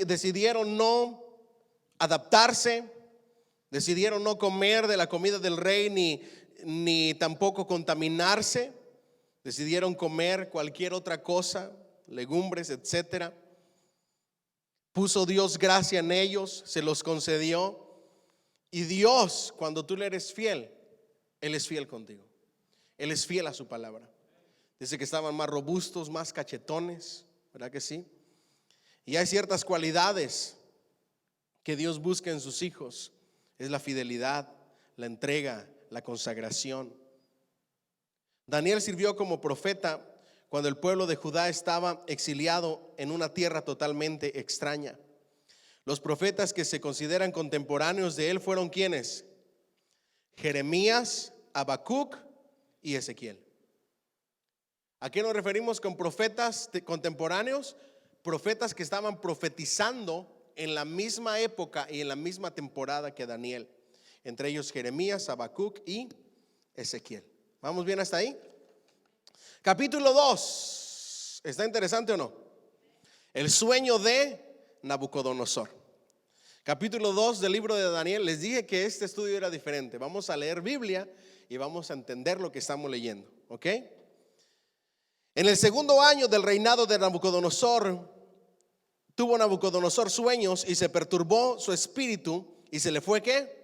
decidieron no adaptarse, decidieron no comer de la comida del rey ni tampoco contaminarse. Decidieron comer cualquier otra cosa, legumbres, etcétera. Puso Dios gracia en ellos, se los concedió. Y Dios, cuando tú le eres fiel, Él es fiel contigo. Él es fiel a su palabra. Dice que estaban más robustos, más cachetones, ¿verdad que sí? Y hay ciertas cualidades que Dios busca en sus hijos. Es la fidelidad, la entrega, la consagración. Daniel sirvió como profeta cuando el pueblo de Judá estaba exiliado en una tierra totalmente extraña. Los profetas que se consideran contemporáneos de él fueron ¿quiénes? Jeremías, Habacuc y Ezequiel. ¿A qué nos referimos con profetas contemporáneos? Profetas que estaban profetizando en la misma época y en la misma temporada que Daniel. Entre ellos Jeremías, Habacuc y Ezequiel. ¿Vamos bien hasta ahí? Capítulo 2. ¿Está interesante o no? El sueño de Nabucodonosor. Capítulo 2 del libro de Daniel. Les dije que este estudio era diferente. Vamos a leer Biblia y vamos a entender lo que estamos leyendo. ¿Ok? En el segundo año del reinado de Nabucodonosor, tuvo Nabucodonosor sueños y se perturbó su espíritu y se le fue ¿qué?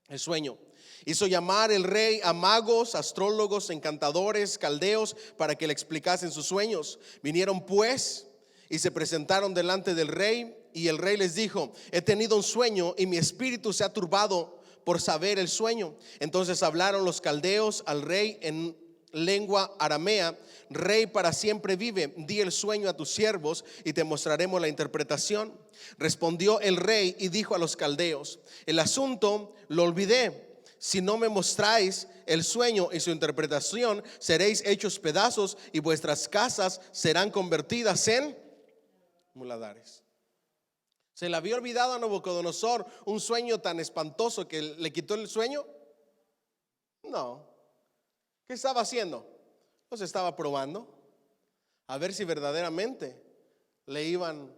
El sueño. Hizo llamar el rey a magos, astrólogos, encantadores, caldeos para que le explicasen sus sueños. Vinieron pues y se presentaron delante del rey y el rey les dijo: he tenido un sueño y mi espíritu se ha turbado por saber el sueño. Entonces hablaron los caldeos al rey en lengua aramea: Rey, para siempre vive, di el sueño a tus siervos y te mostraremos la interpretación. Respondió el rey y dijo a los caldeos: el asunto lo olvidé. Si no me mostráis el sueño y su interpretación, seréis hechos pedazos y vuestras casas serán convertidas en muladares. ¿Se le había olvidado a Nabucodonosor un sueño tan espantoso que le quitó el sueño? No. ¿Qué estaba haciendo? Pues estaba probando a ver si verdaderamente le iban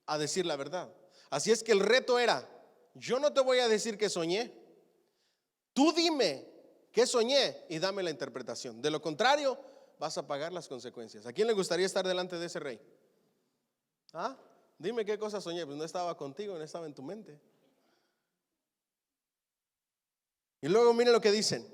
a decir la verdad. Así es que el reto era: yo no te voy a decir que soñé, tú dime qué soñé y dame la interpretación. De lo contrario, vas a pagar las consecuencias. ¿A quién le gustaría estar delante de ese rey? ¿Ah? Dime qué cosa soñé. Pues no estaba contigo, no estaba en tu mente. Y luego miren lo que dicen.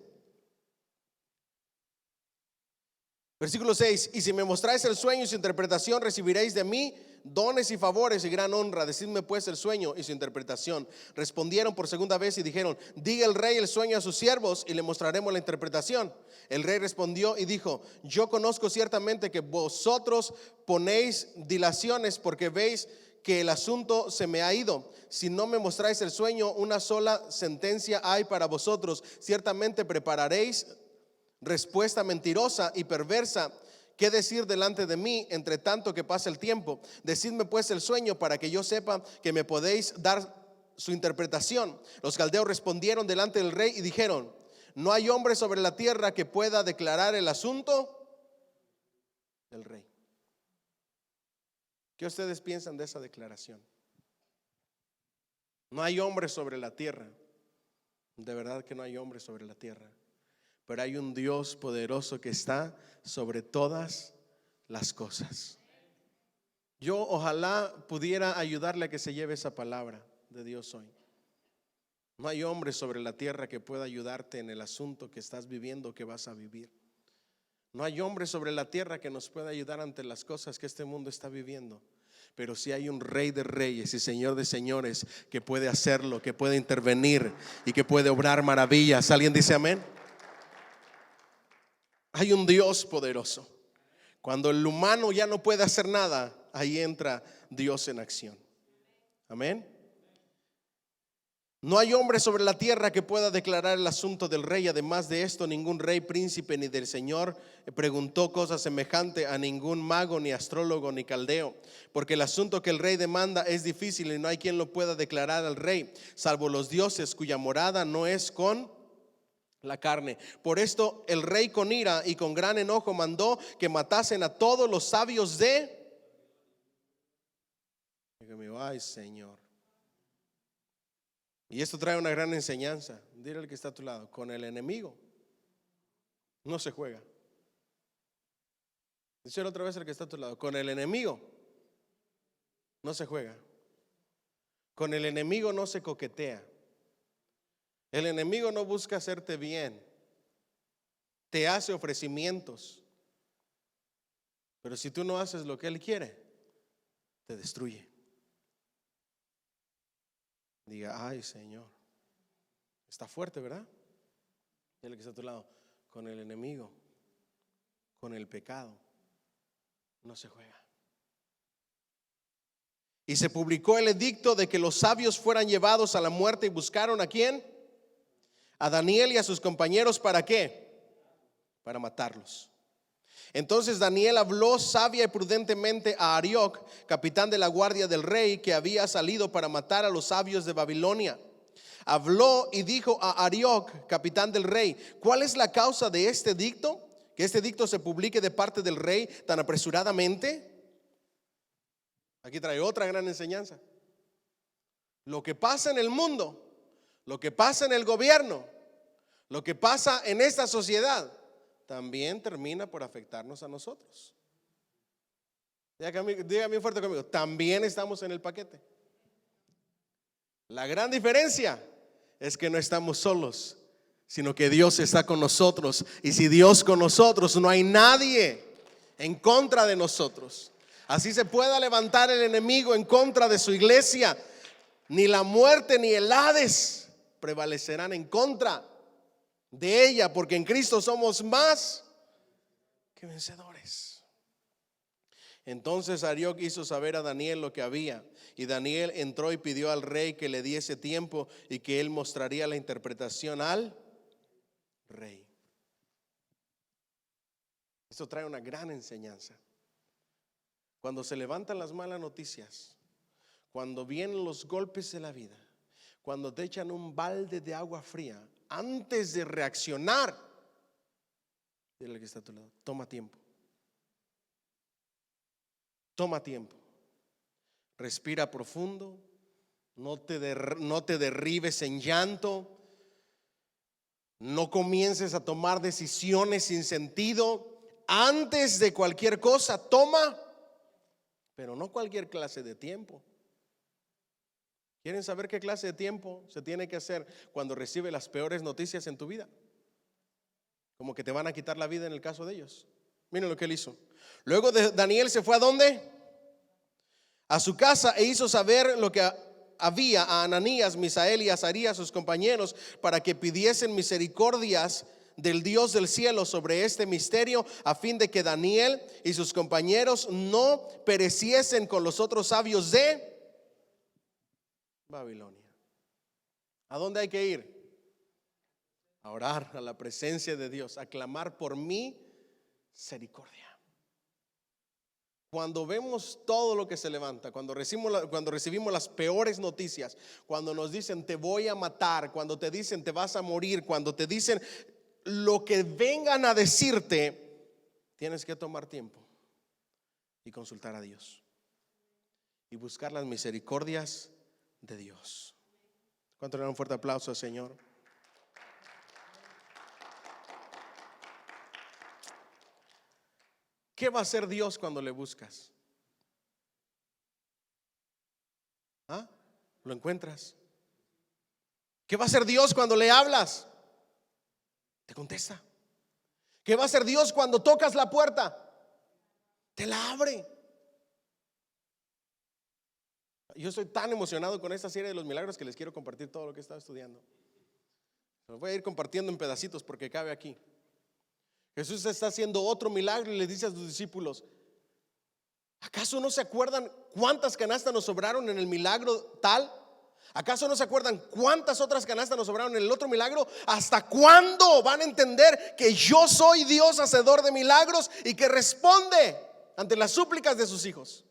Versículo 6: y si me mostráis el sueño y su interpretación, recibiréis de mí dones y favores y gran honra. Decidme pues el sueño y su interpretación. Respondieron por segunda vez y dijeron: diga el rey el sueño a sus siervos y le mostraremos la interpretación. El rey respondió y dijo: yo conozco ciertamente que vosotros ponéis dilaciones porque veis que el asunto se me ha ido. Si no me mostráis el sueño, una sola sentencia hay para vosotros. Ciertamente prepararéis respuesta mentirosa y perversa. ¿Qué decir delante de mí entre tanto que pasa el tiempo? Decidme pues el sueño para que yo sepa que me podéis dar su interpretación. Los caldeos respondieron delante del rey y dijeron: no hay hombre sobre la tierra que pueda declarar el asunto del rey. ¿Qué ustedes piensan de esa declaración? No hay hombre sobre la tierra. De verdad que no hay hombre sobre la tierra. Pero hay un Dios poderoso que está sobre todas las cosas. Yo ojalá pudiera ayudarle a que se lleve esa palabra de Dios hoy. No hay hombre sobre la tierra que pueda ayudarte en el asunto que estás viviendo, que vas a vivir. No hay hombre sobre la tierra que nos pueda ayudar ante las cosas que este mundo está viviendo. Pero sí hay un Rey de reyes y Señor de señores que puede hacerlo, que puede intervenir y que puede obrar maravillas. ¿Alguien dice amén? Hay un Dios poderoso. Cuando el humano ya no puede hacer nada, ahí entra Dios en acción. Amén. No hay hombre sobre la tierra que pueda declarar el asunto del rey. Además de esto, ningún rey, príncipe ni del Señor preguntó cosa semejante a ningún mago, ni astrólogo, ni caldeo, porque el asunto que el rey demanda es difícil y no hay quien lo pueda declarar al rey, salvo los dioses cuya morada no es con la carne. Por esto el rey con ira y con gran enojo mandó que matasen a todos los sabios de... Ay, Señor. Y esto trae una gran enseñanza. Dile al que está a tu lado: con el enemigo no se juega. Dice otra vez al que está a tu lado: con el enemigo no se juega. Con el enemigo no se coquetea. El enemigo no busca hacerte bien. Te hace ofrecimientos. Pero si tú no haces lo que él quiere, te destruye. Diga: ay, Señor. Está fuerte, ¿verdad? El que está a tu lado: con el enemigo, con el pecado no se juega. Y se publicó el edicto de que los sabios fueran llevados a la muerte. Y buscaron ¿a quién? A Daniel y a sus compañeros. ¿Para qué? Para matarlos. Entonces Daniel habló sabia y prudentemente a Arioc, capitán de la guardia del rey, que había salido para matar a los sabios de Babilonia. Habló y dijo a Arioc, capitán del rey: ¿cuál es la causa de este edicto? Que este edicto se publique de parte del rey tan apresuradamente. Aquí trae otra gran enseñanza. Lo que pasa en el mundo, lo que pasa en el gobierno, lo que pasa en esta sociedad, también termina por afectarnos a nosotros. Dígame fuerte conmigo: también estamos en el paquete. La gran diferencia es que no estamos solos, sino que Dios está con nosotros. Y si Dios con nosotros, no hay nadie en contra de nosotros. Así se pueda levantar el enemigo en contra de su iglesia, ni la muerte ni el Hades prevalecerán en contra de ella, porque en Cristo somos más que vencedores. Entonces Arioc hizo saber a Daniel lo que había, y Daniel entró y pidió al rey que le diese tiempo y que él mostraría la interpretación al rey. Esto trae una gran enseñanza. Cuando se levantan las malas noticias, cuando vienen los golpes de la vida, cuando te echan un balde de agua fría, antes de reaccionar, dile al que está a tu lado: toma tiempo. Toma tiempo. Respira profundo. No te derribes en llanto. No comiences a tomar decisiones sin sentido. Antes de cualquier cosa, toma, pero no cualquier clase de tiempo. ¿Quieren saber qué clase de tiempo se tiene que hacer cuando recibe las peores noticias en tu vida? Como que te van a quitar la vida en el caso de ellos. Miren lo que él hizo. Luego de Daniel se fue ¿a dónde? a su casa e hizo saber lo que había a Ananías, Misael y Azarías, sus compañeros, para que pidiesen misericordias del Dios del cielo sobre este misterio, a fin de que Daniel y sus compañeros no pereciesen con los otros sabios de Babilonia. ¿A dónde hay que ir? A orar a la presencia de Dios, a clamar por misericordia. Cuando vemos todo lo que se levanta, cuando recibimos las peores noticias, cuando nos dicen te voy a matar, cuando te dicen te vas a morir, cuando te dicen lo que vengan a decirte, tienes que tomar tiempo y consultar a Dios y buscar las misericordias de Dios. ¿Cuánto le dan un fuerte aplauso al Señor? ¿Qué va a hacer Dios cuando le buscas? ¿Ah? ¿Lo encuentras? ¿Qué va a hacer Dios cuando le hablas? Te contesta. ¿Qué va a hacer Dios cuando tocas la puerta? Te la abre. Yo estoy tan emocionado con esta serie de los milagros que les quiero compartir todo lo que he estado estudiando. Los voy a ir compartiendo en pedacitos porque cabe aquí. Jesús está haciendo otro milagro y le dice a sus discípulos: ¿acaso no se acuerdan cuántas canastas nos sobraron en el milagro tal? ¿Acaso no se acuerdan cuántas otras canastas nos sobraron en el otro milagro? ¿Hasta cuándo van a entender que yo soy Dios hacedor de milagros y que responde ante las súplicas de sus hijos?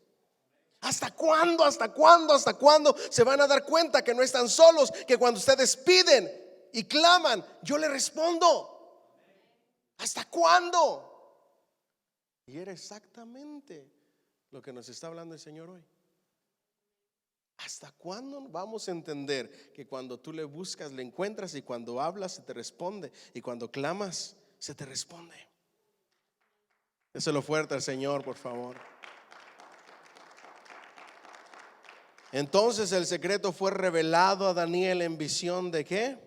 ¿Hasta cuándo? ¿Hasta cuándo? ¿Hasta cuándo se van a dar cuenta que no están solos? Que cuando ustedes piden y claman, yo le respondo. ¿Hasta cuándo? Y era exactamente lo que nos está hablando el Señor hoy. ¿Hasta cuándo vamos a entender que cuando tú le buscas, le encuentras, y cuando hablas se te responde, y cuando clamas se te responde? Déselo fuerte al Señor, por favor. Entonces el secreto fue revelado a Daniel en visión ¿de qué?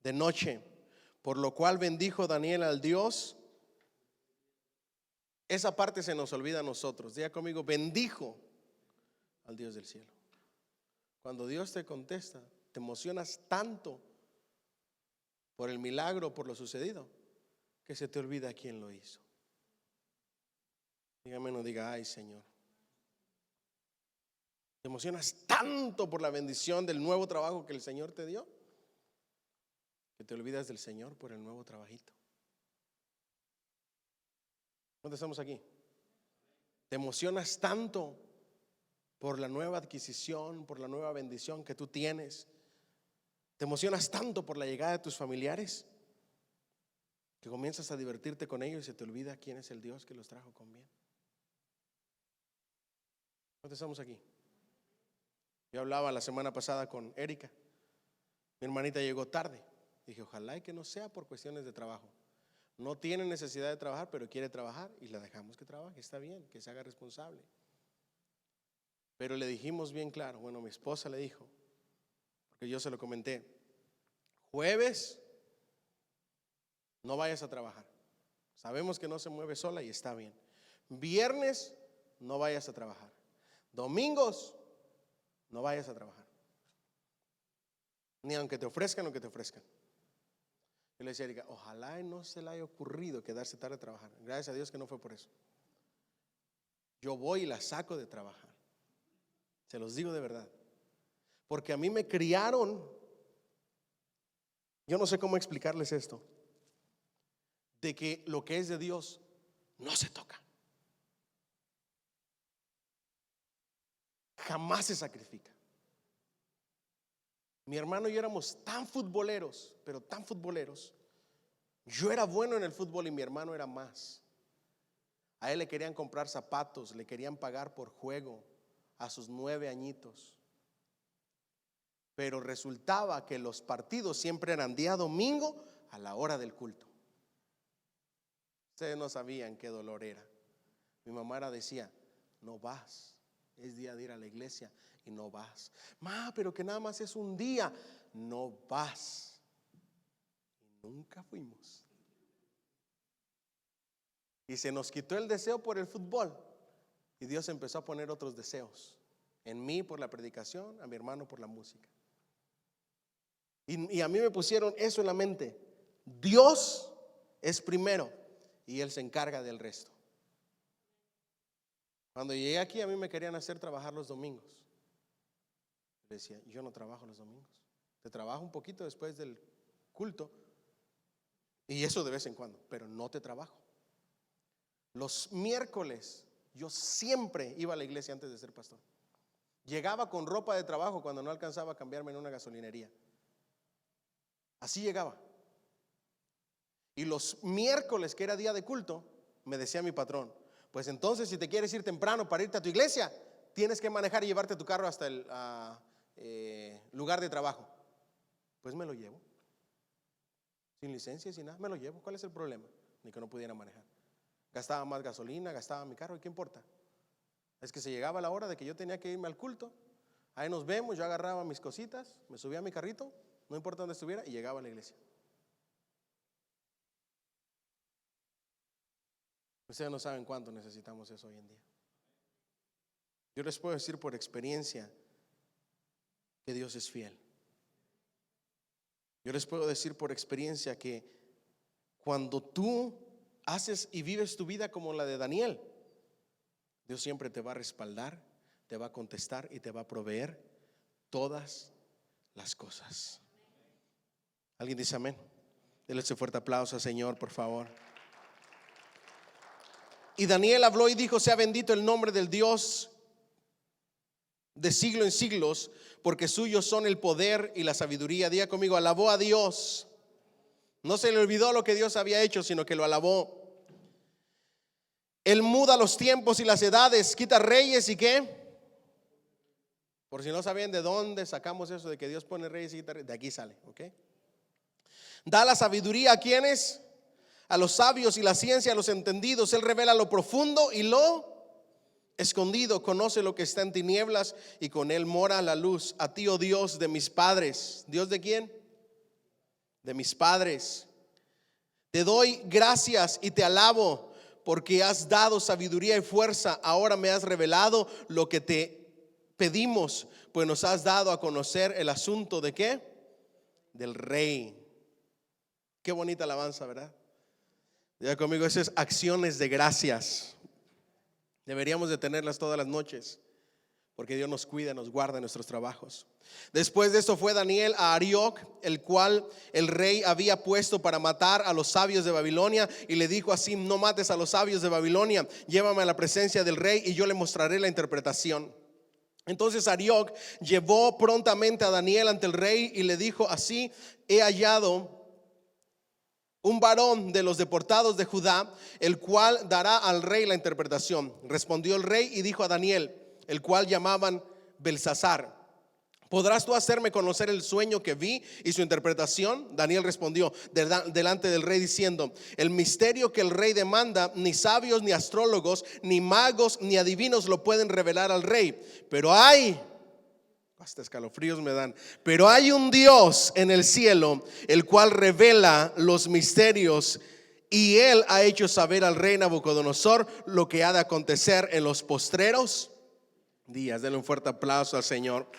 De noche. Por lo cual bendijo Daniel al Dios. Esa parte se nos olvida a nosotros. Diga conmigo: bendijo al Dios del cielo. Cuando Dios te contesta, te emocionas tanto por el milagro, por lo sucedido, que se te olvida quién lo hizo. Dígame, no diga ay Señor. Te emocionas tanto por la bendición del nuevo trabajo que el Señor te dio, que te olvidas del Señor por el nuevo trabajito. ¿Dónde estamos aquí? Te emocionas tanto por la nueva adquisición, por la nueva bendición que tú tienes. Te emocionas tanto por la llegada de tus familiares que comienzas a divertirte con ellos y se te olvida quién es el Dios que los trajo con bien. ¿Dónde estamos aquí? Yo hablaba la semana pasada con Erika. Mi hermanita llegó tarde. Dije, ojalá y que no sea por cuestiones de trabajo. No tiene necesidad de trabajar, pero quiere trabajar y la dejamos que trabaje. Está bien, que se haga responsable. Pero le dijimos bien claro, bueno, mi esposa le dijo, porque yo se lo comenté: jueves no vayas a trabajar. Sabemos que no se mueve sola y está bien. Viernes no vayas a trabajar. Domingos no vayas a trabajar. Ni aunque te ofrezcan lo que te ofrezcan. Yo le decía a Erika, ojalá no se le haya ocurrido quedarse tarde a trabajar. Gracias a Dios que no fue por eso. Yo voy y la saco de trabajar. Se los digo de verdad. Porque a mí me criaron, yo no sé cómo explicarles esto, de que lo que es de Dios no se toca. Jamás se sacrifica. Mi hermano y yo éramos tan futboleros, pero tan futboleros. Yo era bueno en el fútbol y mi hermano era más. A él le querían comprar zapatos, le querían pagar por juego a sus 9 añitos. Pero resultaba que los partidos siempre eran día domingo a la hora del culto. Ustedes no sabían qué dolor era. Mi mamá decía, no vas, es día de ir a la iglesia y no vas. Ma, pero que nada más es un día, no vas. Y nunca fuimos. Y se nos quitó el deseo por el fútbol. Y Dios empezó a poner otros deseos. En mí por la predicación, a mi hermano por la música. Y a mí me pusieron eso en la mente. Dios es primero y Él se encarga del resto. Cuando llegué aquí, a mí me querían hacer trabajar los domingos. Le decía, yo no trabajo los domingos. Te trabajo un poquito después del culto, y eso de vez en cuando, pero no te trabajo. Los miércoles yo siempre iba a la iglesia antes de ser pastor. Llegaba con ropa de trabajo cuando no alcanzaba a cambiarme en una gasolinería. Así llegaba. Y los miércoles, que era día de culto, me decía mi patrón, pues entonces si te quieres ir temprano para irte a tu iglesia, tienes que manejar y llevarte tu carro hasta el lugar de trabajo. Pues me lo llevo. Sin licencia, sin nada, me lo llevo. ¿Cuál es el problema? Ni que no pudiera manejar. Gastaba más gasolina, gastaba mi carro, ¿y qué importa? Es que se llegaba la hora de que yo tenía que irme al culto. Ahí nos vemos, yo agarraba mis cositas, me subía a mi carrito, no importa dónde estuviera, y llegaba a la iglesia. Ustedes no saben cuánto necesitamos eso hoy en día. Yo les puedo decir por experiencia que Dios es fiel. Yo les puedo decir por experiencia que cuando tú haces y vives tu vida como la de Daniel, Dios siempre te va a respaldar, te va a contestar y te va a proveer todas las cosas. ¿Alguien dice amén? Denle ese fuerte aplauso al Señor, por favor. Y Daniel habló y dijo: sea bendito el nombre del Dios de siglo en siglos, porque suyos son el poder y la sabiduría. Diga conmigo, alabó a Dios. No se le olvidó lo que Dios había hecho, sino que lo alabó. Él muda los tiempos y las edades, quita reyes y ¿qué? Por si no sabían de dónde sacamos eso de que Dios pone reyes y quita reyes, de aquí sale, ¿ok? Da la sabiduría a quienes, a los sabios, y la ciencia a los entendidos. Él revela lo profundo y lo escondido, conoce lo que está en tinieblas y con él mora la luz. A ti, oh Dios de mis padres. ¿Dios de quién? De mis padres. Te doy gracias y te alabo porque has dado sabiduría y fuerza. Ahora me has revelado lo que te pedimos, pues nos has dado a conocer el asunto de ¿qué? Del rey. Qué bonita alabanza, ¿verdad? Diga conmigo, eso es acciones de gracias. Deberíamos de tenerlas todas las noches, porque Dios nos cuida, nos guarda en nuestros trabajos. Después de esto fue Daniel a Arioc, el cual el rey había puesto para matar a los sabios de Babilonia, y le dijo así: no mates a los sabios de Babilonia, llévame a la presencia del rey y yo le mostraré la interpretación. Entonces Arioc llevó prontamente a Daniel ante el rey y le dijo así: he hallado un varón de los deportados de Judá, el cual dará al rey la interpretación. Respondió el rey y dijo a Daniel, el cual llamaban Belsasar: ¿podrás tú hacerme conocer el sueño que vi y su interpretación? Daniel respondió delante del rey diciendo: el misterio que el rey demanda, ni sabios, ni astrólogos, ni magos, ni adivinos lo pueden revelar al rey. Pero hay, hasta escalofríos me dan, pero hay un Dios en el cielo, el cual revela los misterios, y él ha hecho saber al rey Nabucodonosor lo que ha de acontecer en los postreros días. Denle un fuerte aplauso al Señor.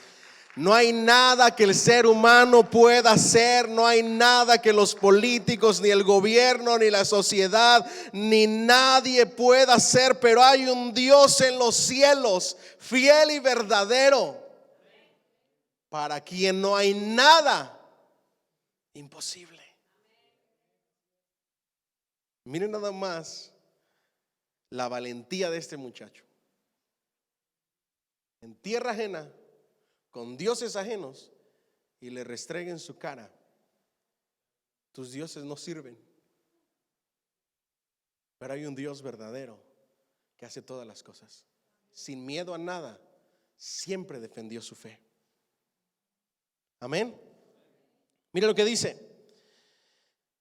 No hay nada que el ser humano pueda hacer, no hay nada que los políticos, ni el gobierno, ni la sociedad, ni nadie pueda hacer, pero hay un Dios en los cielos, fiel y verdadero, para quien no hay nada imposible. Miren nada más la valentía de este muchacho. En tierra ajena, con dioses ajenos, y le restreguen su cara: tus dioses no sirven. Pero hay un Dios verdadero que hace todas las cosas. Sin miedo a nada, siempre defendió su fe. Amén. Mira lo que dice: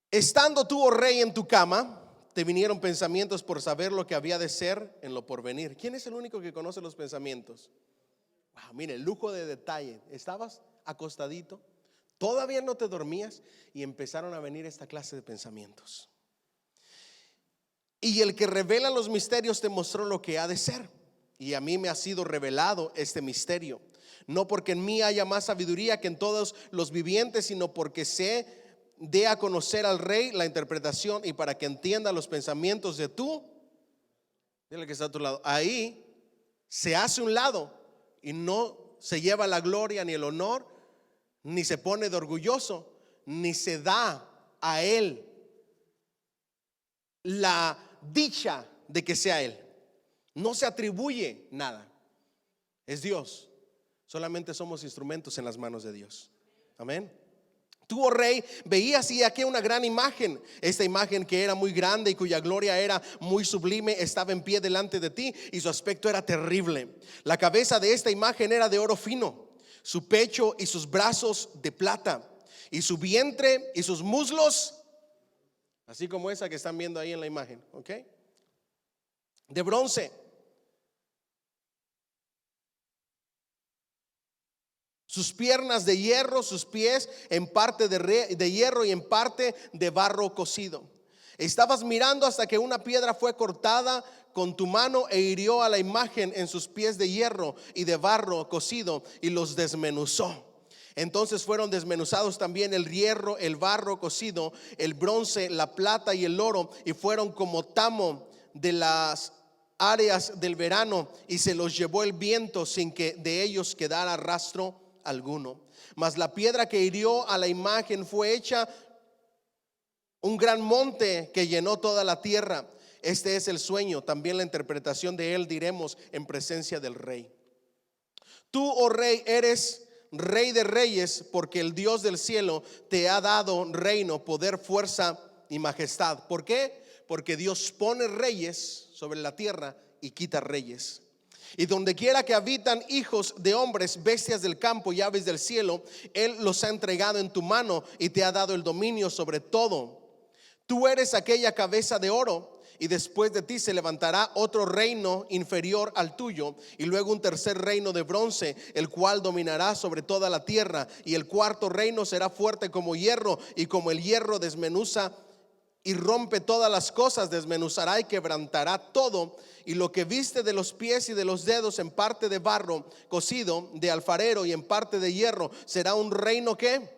estando tú, oh rey, en tu cama, te vinieron pensamientos por saber lo que había de ser en lo porvenir. ¿Quién es el único que conoce los pensamientos? Wow, mire, lujo de detalle. Estabas acostadito, todavía no te dormías, y empezaron a venir esta clase de pensamientos. Y el que revela los misterios te mostró lo que ha de ser. y a mí me ha sido revelado este misterio. No porque en mí haya más sabiduría que en todos los vivientes, sino porque se dé a conocer al rey la interpretación y para que entienda los pensamientos de tú. Dile que está a tu lado. Ahí se hace un lado y no se lleva la gloria ni el honor, ni se pone de orgulloso, ni se da a él la dicha de que sea él. No se atribuye nada. Es Dios. Solamente somos instrumentos en las manos de Dios. Amén. Tú, oh rey, veías y aquí una gran imagen. Esta imagen que era muy grande y cuya gloria era muy sublime estaba en pie delante de ti y su aspecto era terrible. La cabeza de esta imagen era de oro fino, su pecho y sus brazos de plata, y su vientre y sus muslos, así como esa que están viendo ahí en la imagen, ¿ok? De bronce. Sus piernas de hierro, sus pies en parte de hierro y en parte de barro cocido. Estabas mirando hasta que una piedra fue cortada con tu mano e hirió a la imagen en sus pies de hierro y de barro cocido y los desmenuzó. Entonces fueron desmenuzados también el hierro, el barro cocido, el bronce, la plata y el oro, y fueron como tamo de las áreas del verano, y se los llevó el viento sin que de ellos quedara rastro alguno. Mas la piedra que hirió a la imagen fue hecha un gran monte que llenó toda la tierra. Este es el sueño, también la interpretación de él diremos en presencia del rey. Tú, oh rey, eres rey de reyes, porque el Dios del cielo te ha dado reino, poder, fuerza y majestad. ¿Por qué? Porque Dios pone reyes sobre la tierra y quita reyes. Y donde quiera que habitan hijos de hombres, bestias del campo y aves del cielo, Él los ha entregado en tu mano y te ha dado el dominio sobre todo. Tú eres aquella cabeza de oro, y después de ti se levantará otro reino inferior al tuyo, y luego un tercer reino de bronce, el cual dominará sobre toda la tierra. Y el cuarto reino será fuerte como hierro, y como el hierro desmenuza y rompe todas las cosas, desmenuzará y quebrantará todo. Y lo que viste de los pies y de los dedos, en parte de barro cocido de alfarero y en parte de hierro, será un reino que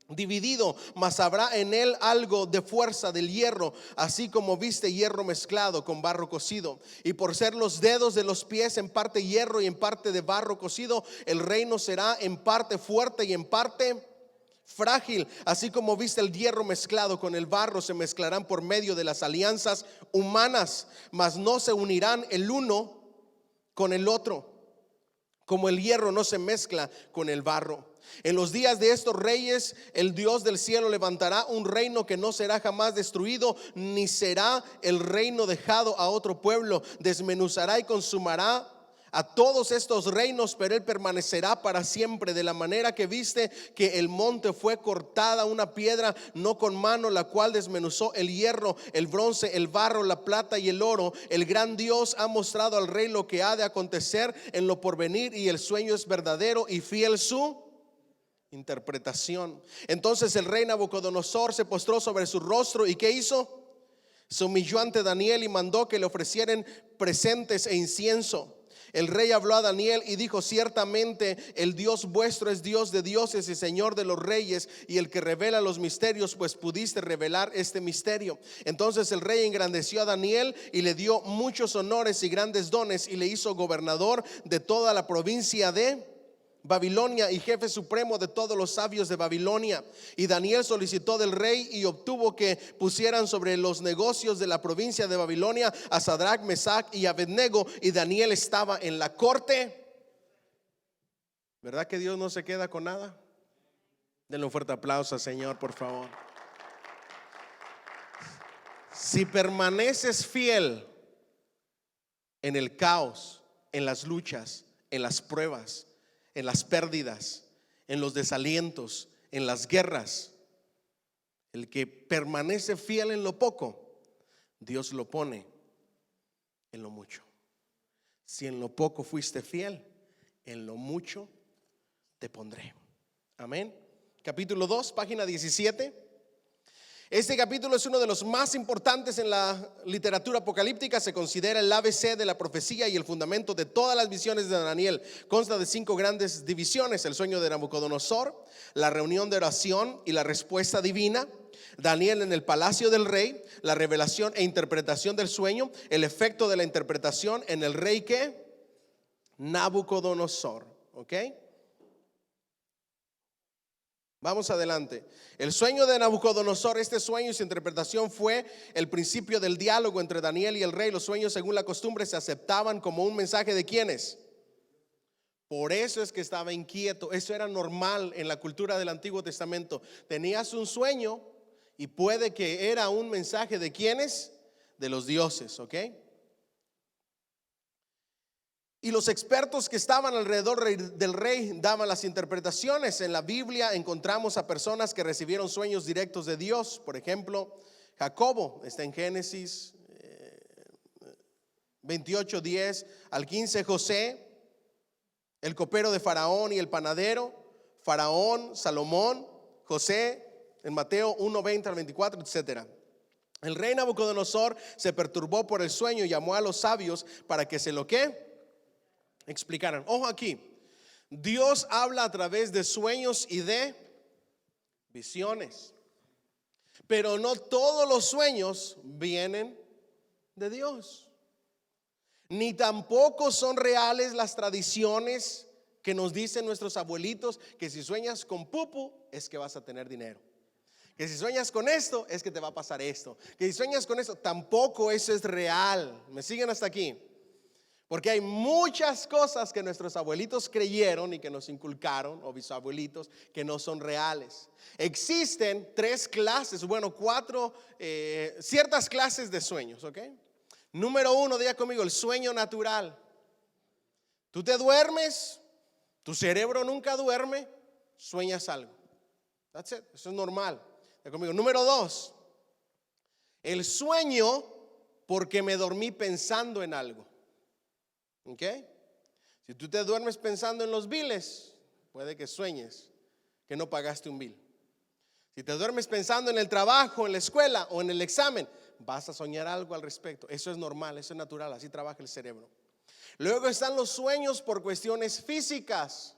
dividido, mas habrá en él algo de fuerza del hierro, así como viste hierro mezclado con barro cocido. Y por ser los dedos de los pies en parte hierro y en parte de barro cocido, el reino será en parte fuerte y en parte frágil. Así como viste el hierro mezclado con el barro, se mezclarán por medio de las alianzas humanas, mas no se unirán el uno con el otro, como el hierro no se mezcla con el barro. En los días de estos reyes, el Dios del cielo levantará un reino que no será jamás destruido, ni será el reino dejado a otro pueblo. Desmenuzará y consumará a todos estos reinos, pero él permanecerá para siempre. De la manera que viste que el monte fue cortada una piedra, no con mano, la cual desmenuzó el hierro, el bronce, el barro, la plata y el oro, el gran Dios ha mostrado al rey lo que ha de acontecer en lo porvenir, y el sueño es verdadero y fiel su interpretación. Entonces el rey Nabucodonosor se postró sobre su rostro, ¿y qué hizo? Se humilló ante Daniel y mandó que le ofrecieran presentes e incienso. El rey habló a Daniel y dijo: ciertamente el Dios vuestro es Dios de dioses y Señor de los reyes, y el que revela los misterios, pues pudiste revelar este misterio. Entonces el rey engrandeció a Daniel y le dio muchos honores y grandes dones, y le hizo gobernador de toda la provincia de Babilonia y jefe supremo de todos los sabios de Babilonia. Y Daniel solicitó del rey y obtuvo que pusieran sobre los negocios de la provincia de Babilonia a Sadrach, Mesach y Abednego, y Daniel estaba en la corte. ¿Verdad que Dios no se queda con nada? Denle un fuerte aplauso al Señor, por favor. Si permaneces fiel en el caos, en las luchas, en las pruebas, en las pérdidas, en los desalientos, en las guerras, el que permanece fiel en lo poco, Dios lo pone en lo mucho. Si en lo poco fuiste fiel, en lo mucho te pondré. Amén. Capítulo 2, página 17. Este capítulo es uno de los más importantes en la literatura apocalíptica. Se considera el ABC de la profecía y el fundamento de todas las visiones de Daniel. Consta de 5 grandes divisiones: el sueño de Nabucodonosor, la reunión de oración y la respuesta divina, Daniel en el palacio del rey, la revelación e interpretación del sueño, el efecto de la interpretación en el rey ¿qué? Nabucodonosor. ¿Ok? Vamos adelante. El sueño de Nabucodonosor, este sueño y su interpretación fue el principio del diálogo entre Daniel y el rey. Los sueños, según la costumbre, se aceptaban como un mensaje de ¿quiénes? Por eso es que estaba inquieto. Eso era normal en la cultura del Antiguo Testamento. Tenías un sueño y puede que era un mensaje de ¿quiénes? De los dioses, ¿ok? Y los expertos que estaban alrededor del rey daban las interpretaciones. En la Biblia encontramos a personas que recibieron sueños directos de Dios. Por ejemplo, Jacobo, está en Génesis 28:10 al 15. José, el copero de Faraón y el panadero, Faraón, Salomón, José, en Mateo 1:20 al 24, etc. El rey Nabucodonosor se perturbó por el sueño y llamó a los sabios para que se lo explicaran. Ojo aquí, Dios habla a través de sueños y de visiones, pero no todos los sueños vienen de Dios, ni tampoco son reales las tradiciones que nos dicen nuestros abuelitos, que si sueñas con pupu es que vas a tener dinero, que si sueñas con esto es que te va a pasar esto, que si sueñas con esto, tampoco eso es real. ¿Me siguen hasta aquí? Porque hay muchas cosas que nuestros abuelitos creyeron y que nos inculcaron, o bisabuelitos, que no son reales. Existen 3 clases, bueno, 4, ciertas clases de sueños, ¿ok? Número 1, diga conmigo, el sueño natural. Tú te duermes, tu cerebro nunca duerme, sueñas algo. That's it, eso es normal. Diga conmigo. Número 2, el sueño porque me dormí pensando en algo. ¿Ok? Si tú te duermes pensando en los biles, puede que sueñes que no pagaste un bill. Si te duermes pensando en el trabajo, en la escuela o en el examen, vas a soñar algo al respecto. Eso es normal, eso es natural, así trabaja el cerebro. Luego están los sueños por cuestiones físicas.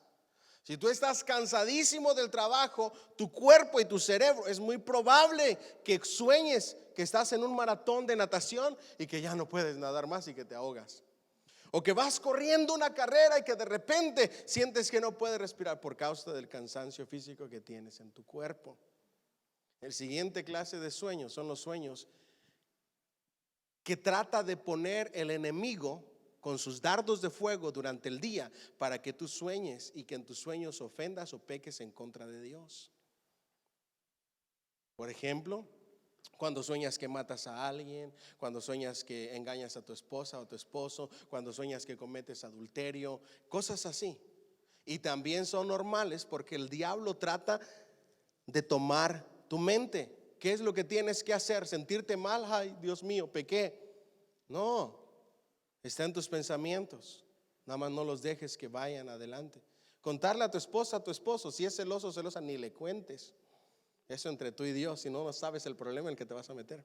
Si tú estás cansadísimo del trabajo, tu cuerpo y tu cerebro, es muy probable que sueñes que estás en un maratón de natación y que ya no puedes nadar más y que te ahogas. O que vas corriendo una carrera y que de repente sientes que no puedes respirar por causa del cansancio físico que tienes en tu cuerpo. El siguiente clase de sueños son los sueños que trata de poner el enemigo con sus dardos de fuego durante el día para que tú sueñes y que en tus sueños ofendas o peques en contra de Dios. Por ejemplo, cuando sueñas que matas a alguien, cuando sueñas que engañas a tu esposa o a tu esposo, cuando sueñas que cometes adulterio, cosas así. Y también son normales porque el diablo trata de tomar tu mente. ¿Qué es lo que tienes que hacer? ¿Sentirte mal? Ay, Dios mío, pequé. No, está en tus pensamientos. Nada más no los dejes que vayan adelante. Contarle a tu esposa, a tu esposo, si es celoso o celosa, ni le cuentes. Eso entre tú y Dios, si no, no sabes el problema en el que te vas a meter.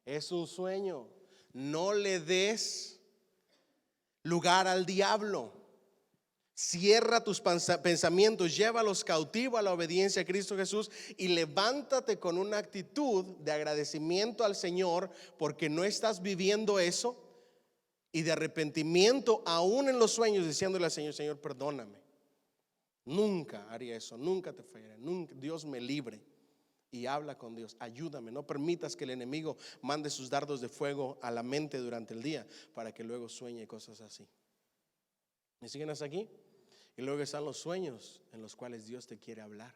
Es un sueño. No le des lugar al diablo. Cierra tus pensamientos, llévalos cautivo a la obediencia a Cristo Jesús y levántate con una actitud de agradecimiento al Señor porque no estás viviendo eso, y de arrepentimiento aún en los sueños, diciéndole al Señor: Señor, perdóname. Nunca haría eso, nunca te fallaré, nunca. Dios me libre. Y habla con Dios, ayúdame, no permitas que el enemigo mande sus dardos de fuego a la mente durante el día para que luego sueñe cosas así. ¿Me siguen hasta aquí? Y luego están los sueños en los cuales Dios te quiere hablar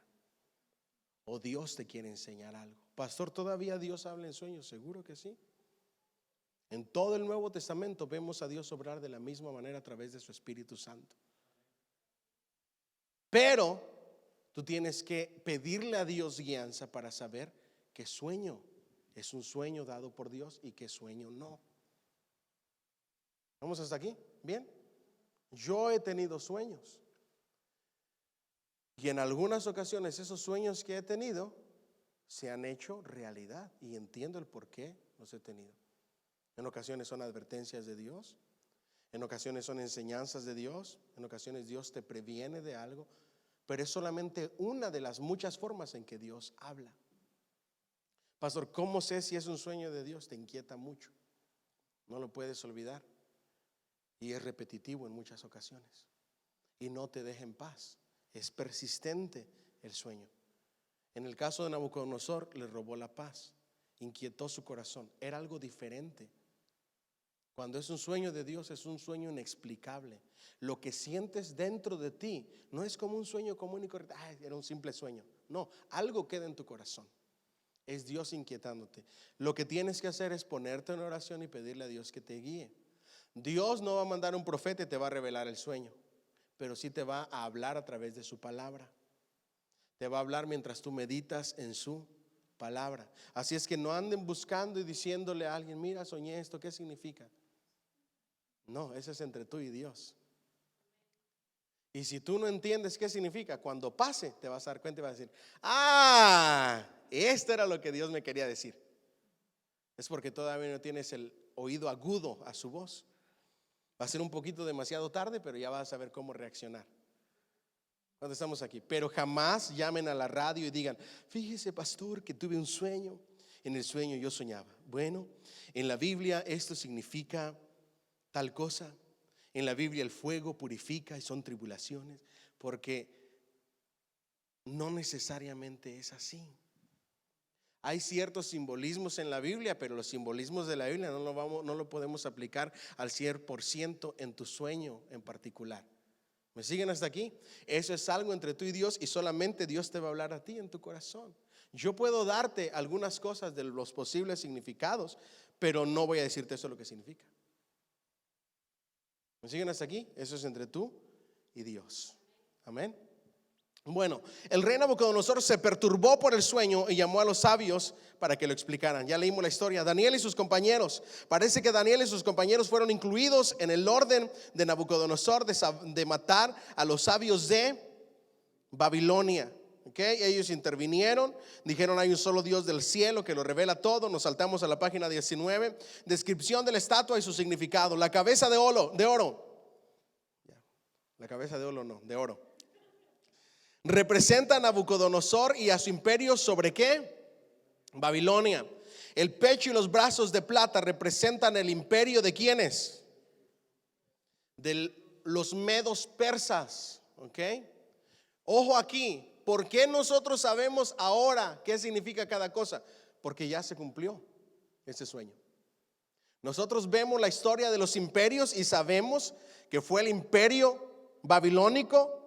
o Dios te quiere enseñar algo. Pastor, ¿todavía Dios habla en sueños? Seguro que sí. En todo el Nuevo Testamento vemos a Dios obrar de la misma manera a través de su Espíritu Santo. Pero tú tienes que pedirle a Dios guianza para saber qué sueño es un sueño dado por Dios y qué sueño no. ¿Vamos hasta aquí? Bien. Yo he tenido sueños y en algunas ocasiones esos sueños que he tenido se han hecho realidad y entiendo el por qué los he tenido. En ocasiones son advertencias de Dios, en ocasiones son enseñanzas de Dios, en ocasiones Dios te previene de algo, pero es solamente una de las muchas formas en que Dios habla. Pastor, ¿cómo sé si es un sueño de Dios? Te inquieta mucho, no lo puedes olvidar y es repetitivo en muchas ocasiones y no te deja en paz, es persistente el sueño. En el caso de Nabucodonosor, le robó la paz, inquietó su corazón, era algo diferente. Cuando es un sueño de Dios, es un sueño inexplicable. Lo que sientes dentro de ti no es como un sueño común y corriente. Era un simple sueño. No, algo queda en tu corazón. Es Dios inquietándote. Lo que tienes que hacer es ponerte en oración y pedirle a Dios que te guíe. Dios no va a mandar un profeta y te va a revelar el sueño, pero sí te va a hablar a través de su palabra. Te va a hablar mientras tú meditas en su palabra. Así es que no anden buscando y diciéndole a alguien, mira, soñé esto, ¿qué significa? No, eso es entre tú y Dios. Y si tú no entiendes qué significa, cuando pase te vas a dar cuenta y vas a decir, esto era lo que Dios me quería decir. Es porque todavía no tienes el oído agudo a su voz. Va a ser un poquito demasiado tarde, pero ya vas a saber cómo reaccionar. Cuando estamos aquí, pero jamás llamen a la radio y digan, fíjese pastor que tuve un sueño, en el sueño yo soñaba. Bueno, en la Biblia esto significa tal cosa, en la Biblia el fuego purifica y son tribulaciones, porque no necesariamente es así. Hay ciertos simbolismos en la Biblia, pero los simbolismos de la Biblia no lo podemos aplicar al 100% en tu sueño en particular. ¿Me siguen hasta aquí? Eso es algo entre tú y Dios y solamente Dios te va a hablar a ti en tu corazón. Yo puedo darte algunas cosas de los posibles significados, pero no voy a decirte eso lo que significa. ¿Me siguen hasta aquí? Eso es entre tú y Dios. Amén. Bueno, el rey Nabucodonosor se perturbó por el sueño y llamó a los sabios para que lo explicaran. Ya leímos la historia. Daniel y sus compañeros. Parece que Daniel y sus compañeros fueron incluidos en el orden de Nabucodonosor de matar a los sabios de Babilonia. Ellos intervinieron, dijeron hay un solo Dios del cielo que lo revela todo. Nos saltamos a la página 19. Descripción de la estatua y su significado. La cabeza de oro. La cabeza de oro no, de oro. Representa a Nabucodonosor y a su imperio sobre ¿qué? Babilonia. El pecho y los brazos de plata representan el imperio de ¿quiénes? De los medos persas. Ojo aquí, ¿por qué nosotros sabemos ahora qué significa cada cosa? Porque ya se cumplió ese sueño. Nosotros vemos la historia de los imperios y sabemos que fue el imperio babilónico.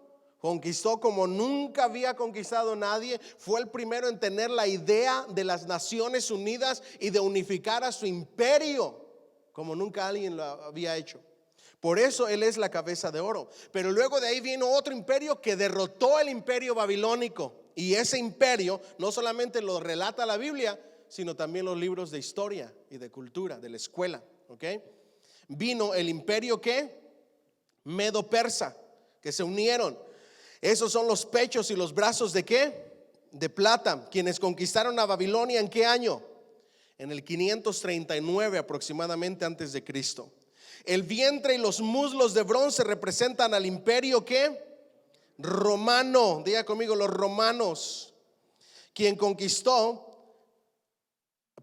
Conquistó como nunca había conquistado nadie. Fue el primero en tener la idea de las Naciones Unidas y de unificar a su imperio como nunca alguien lo había hecho. Por eso él es la cabeza de oro. Pero luego de ahí vino otro imperio que derrotó el imperio babilónico. Y ese imperio no solamente lo relata la Biblia, sino también los libros de historia y de cultura, de la escuela. Vino el imperio ¿qué? Medo-persa, que se unieron. Esos son los pechos y los brazos de ¿qué? De plata, quienes conquistaron a Babilonia ¿en qué año? En el 539 aproximadamente antes de Cristo. El vientre y los muslos de bronce representan al imperio ¿qué? Romano. Diga conmigo, los romanos. Quien conquistó,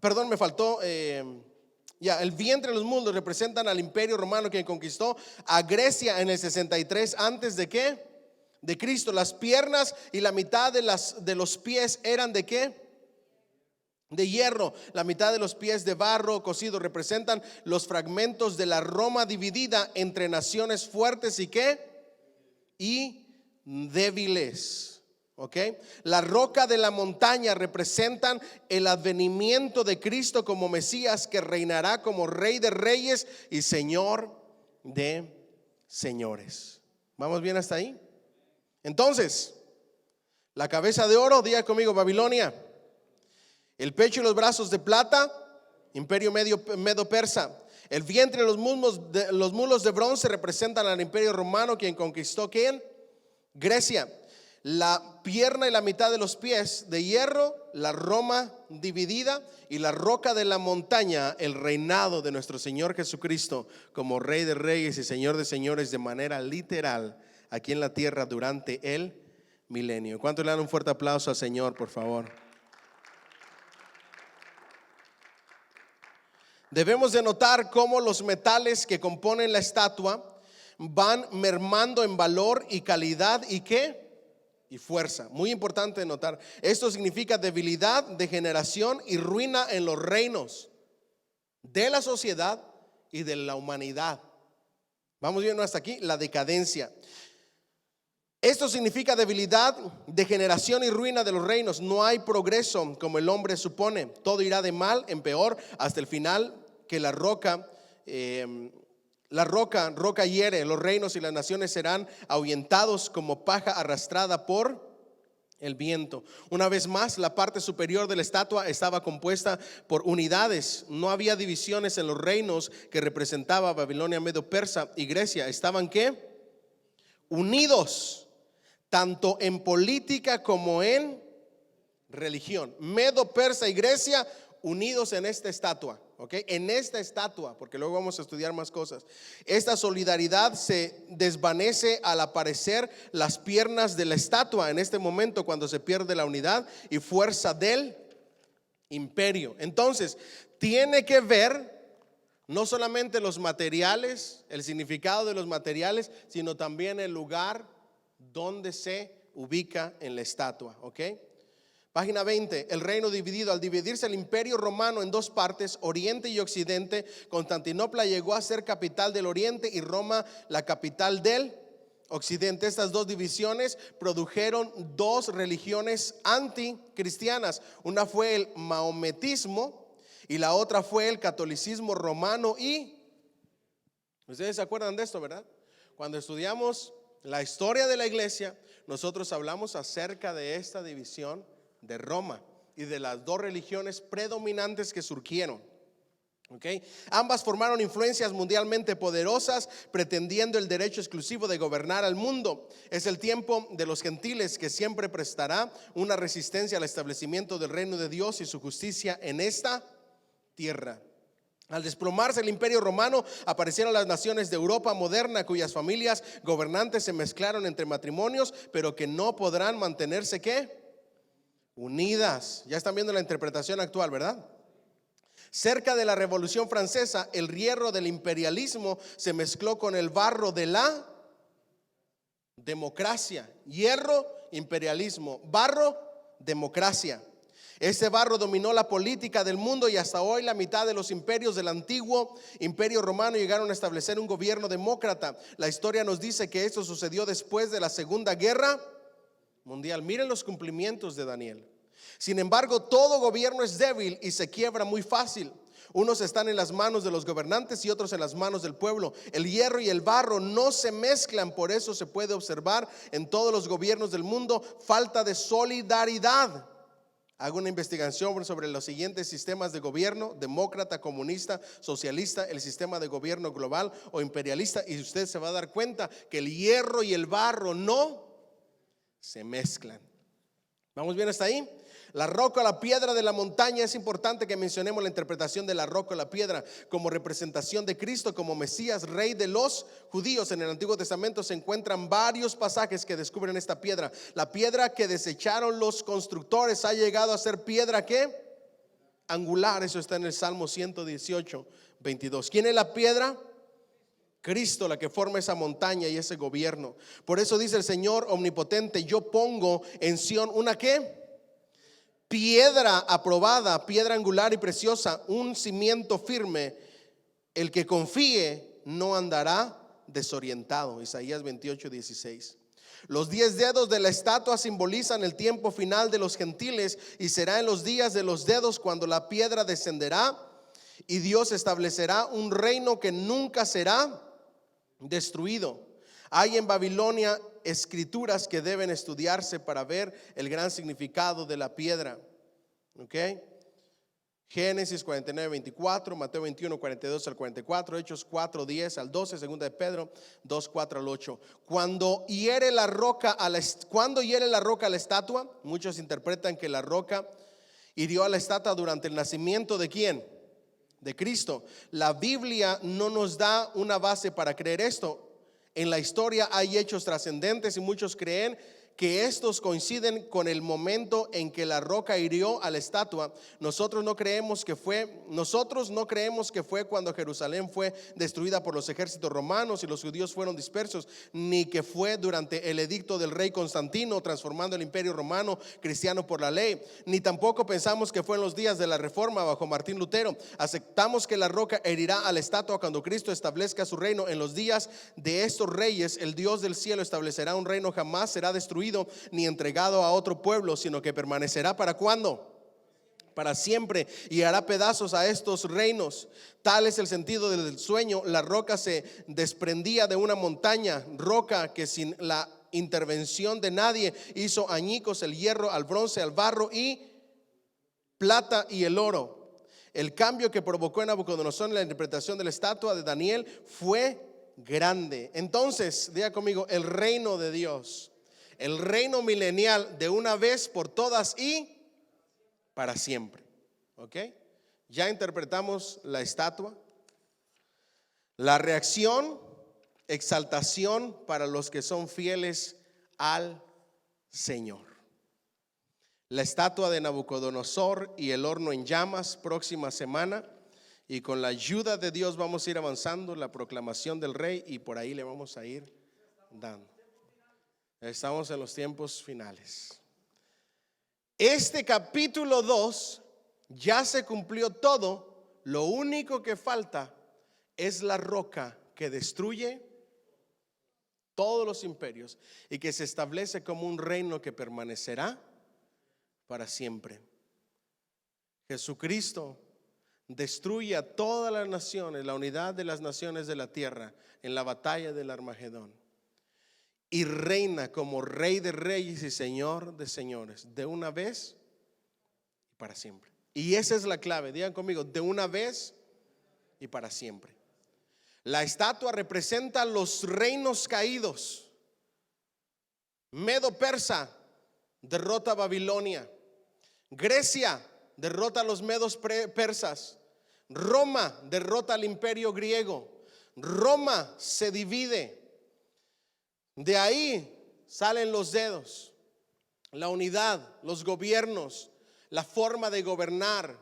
perdón, me faltó el vientre y los muslos representan al imperio romano, quien conquistó a Grecia en el 63 antes de ¿qué? De Cristo. Las piernas y la mitad de los pies eran ¿de qué? De hierro. La mitad de los pies de barro cocido. Representan los fragmentos de la Roma dividida entre naciones fuertes y ¿qué? Y débiles. La roca de la montaña representan el advenimiento de Cristo como Mesías, que reinará como Rey de Reyes y Señor de Señores. ¿Vamos bien hasta ahí? Entonces, la cabeza de oro, diga conmigo, Babilonia. El pecho y los brazos de plata, imperio medo persa. El vientre y los muslos de bronce representan al imperio romano, quien conquistó ¿quién? Grecia. la pierna y la mitad de los pies de hierro, la Roma dividida y la roca de la montaña, el reinado de nuestro Señor Jesucristo como Rey de Reyes y Señor de Señores de manera literal aquí en la tierra durante el milenio. ¿Cuántos le dan un fuerte aplauso al Señor, por favor? Debemos de notar cómo los metales que componen la estatua van mermando en valor y calidad y ¿qué? Y fuerza. Muy importante notar. Esto significa debilidad, degeneración y ruina en los reinos de la sociedad y de la humanidad. Vamos viendo hasta aquí la decadencia. Esto significa debilidad, degeneración y ruina de los reinos. No hay progreso como el hombre supone. Todo irá de mal en peor hasta el final que la roca hiere. Los reinos y las naciones serán ahuyentados como paja arrastrada por el viento. Una vez más, la parte superior de la estatua estaba compuesta por unidades. No había divisiones en los reinos que representaba Babilonia, Medo, Persa y Grecia. ¿Estaban qué? Unidos, tanto en política como en religión. Medo, Persa y Grecia unidos en esta estatua, ¿ok? En esta estatua, porque luego vamos a estudiar más cosas. Esta solidaridad se desvanece al aparecer las piernas de la estatua en este momento, cuando se pierde la unidad y fuerza del imperio. Entonces, tiene que ver no solamente los materiales, el significado de los materiales, sino también el lugar donde se ubica en la estatua, ¿ok? Página 20, el reino dividido. Al dividirse el imperio romano en dos partes, oriente y occidente, Constantinopla llegó a ser capital del oriente y Roma la capital del occidente. Estas dos divisiones produjeron dos religiones anticristianas. Una fue el maometismo y la otra fue el catolicismo romano. Y ustedes se acuerdan de esto, ¿verdad? Cuando estudiamos la historia de la iglesia, nosotros hablamos acerca de esta división de Roma y de las dos religiones predominantes que surgieron. Okay. Ambas formaron influencias mundialmente poderosas, pretendiendo el derecho exclusivo de gobernar al mundo. Es el tiempo de los gentiles, que siempre prestará una resistencia al establecimiento del reino de Dios y su justicia en esta tierra. Al desplomarse el imperio romano, aparecieron las naciones de Europa moderna, cuyas familias gobernantes se mezclaron entre matrimonios, pero que no podrán mantenerse ¿qué? Unidas. Ya están viendo la interpretación actual, ¿verdad? Cerca de la Revolución Francesa, el hierro del imperialismo se mezcló con el barro de la democracia. Hierro, imperialismo; barro, democracia. Este barro dominó la política del mundo y hasta hoy la mitad de los imperios del antiguo imperio romano llegaron a establecer un gobierno demócrata. La historia nos dice que esto sucedió después de la Segunda Guerra Mundial. Miren los cumplimientos de Daniel. Sin embargo, todo gobierno es débil y se quiebra muy fácil. Unos están en las manos de los gobernantes y otros en las manos del pueblo. El hierro y el barro no se mezclan, por eso se puede observar en todos los gobiernos del mundo falta de solidaridad. Hago una investigación sobre los siguientes sistemas de gobierno: demócrata, comunista, socialista, el sistema de gobierno global o imperialista, y usted se va a dar cuenta que el hierro y el barro no se mezclan. ¿Vamos bien hasta ahí? La roca, la piedra de la montaña. Es importante que mencionemos la interpretación de la roca, la piedra, como representación de Cristo como Mesías, Rey de los judíos. En el Antiguo Testamento se encuentran varios pasajes que descubren esta piedra. La piedra que desecharon los constructores ha llegado a ser piedra ¿qué? Angular. Eso está en el Salmo 118, 22. ¿Quién es la piedra? Cristo, la que forma esa montaña y ese gobierno. Por eso dice el Señor omnipotente: yo pongo en Sión una ¿qué? Piedra aprobada, piedra angular y preciosa, un cimiento firme. El que confíe no andará desorientado. Isaías 28, 16. Los 10 dedos de la estatua simbolizan el tiempo final de los gentiles, y será en los días de los dedos cuando la piedra descenderá y Dios establecerá un reino que nunca será destruido. Hay en Babilonia escrituras que deben estudiarse para ver el gran significado de la piedra. ¿Ok? Génesis 49, 24, Mateo 21, 42 al 44, Hechos 4, 10 al 12, segunda de Pedro 2, 4 al 8. Cuando hiere la roca a la estatua, muchos interpretan que la roca hirió a la estatua durante el nacimiento ¿de quién? De Cristo. La Biblia no nos da una base para creer esto. En la historia hay hechos trascendentes y muchos creen que estos coinciden con el momento en que la roca hirió a la estatua. Nosotros no creemos que fue cuando Jerusalén fue destruida por los ejércitos romanos y los judíos fueron dispersos, ni que fue durante el edicto del rey Constantino, transformando el imperio romano cristiano por la ley, ni tampoco pensamos que fue en los días de la Reforma bajo Martín Lutero. Aceptamos que la roca herirá a la estatua cuando Cristo establezca su reino. En los días de estos reyes, el Dios del cielo establecerá un reino, jamás será destruido ni entregado a otro pueblo, sino que permanecerá ¿para cuándo? Para siempre, y hará pedazos a estos reinos. Tal es el sentido del sueño. La roca se desprendía de una montaña, roca que sin la intervención de nadie hizo añicos el hierro al bronce, al barro y plata y el oro. El cambio que provocó en Nabucodonosor en la interpretación de la estatua de Daniel fue grande. Entonces, diga conmigo, el reino de Dios, el reino milenial, de una vez por todas y para siempre. ¿Ok? Ya interpretamos la estatua. La reacción, exaltación para los que son fieles al Señor. La estatua de Nabucodonosor y el horno en llamas, próxima semana. Y con la ayuda de Dios vamos a ir avanzando la proclamación del rey y por ahí le vamos a ir dando. Estamos en los tiempos finales. Este capítulo 2 ya se cumplió todo. Lo único que falta es la roca que destruye todos los imperios y que se establece como un reino que permanecerá para siempre. Jesucristo destruye a todas las naciones, la unidad de las naciones de la tierra en la batalla del Armagedón. Y reina como Rey de reyes y Señor de señores, de una vez y para siempre. Y esa es la clave, digan conmigo, de una vez y para siempre. La estatua representa los reinos caídos. Medo-Persa derrota a Babilonia. Grecia derrota a los medos persas. Roma derrota al imperio griego. Roma se divide. De ahí salen los dedos, la unidad, los gobiernos, la forma de gobernar,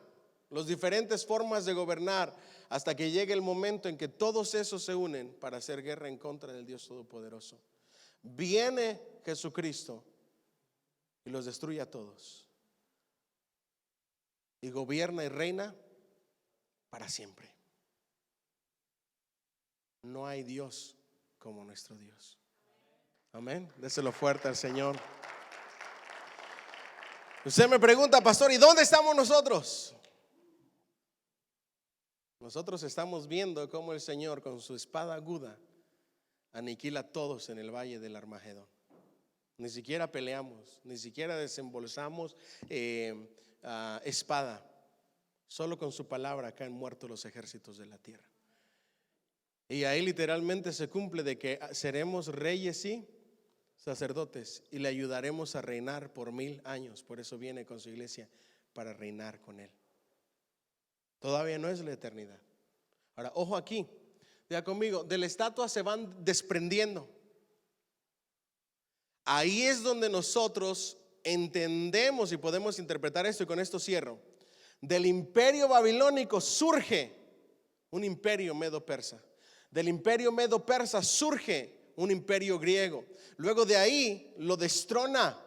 las diferentes formas de gobernar, hasta que llegue el momento en que todos esos se unen para hacer guerra en contra del Dios Todopoderoso. Viene Jesucristo y los destruye a todos. Y gobierna y reina para siempre. No hay Dios como nuestro Dios. Amén. Déselo fuerte al Señor. Usted me pregunta, pastor, ¿y dónde estamos nosotros? Nosotros estamos viendo cómo el Señor con su espada aguda aniquila a todos en el valle del Armagedón. Ni siquiera peleamos, ni siquiera desembolsamos espada. Solo con su palabra caen muertos los ejércitos de la tierra. Y ahí literalmente se cumple de que seremos reyes y sacerdotes y le ayudaremos a reinar por 1000 años. Por eso viene con su iglesia, para reinar con él. Todavía no es la eternidad. Ahora, ojo aquí, diga conmigo, de la estatua se van desprendiendo. Ahí es donde nosotros entendemos y podemos interpretar esto, y con esto cierro. Del imperio babilónico surge un imperio medo-persa. Del imperio medo-persa surge un imperio griego. Luego de ahí lo destrona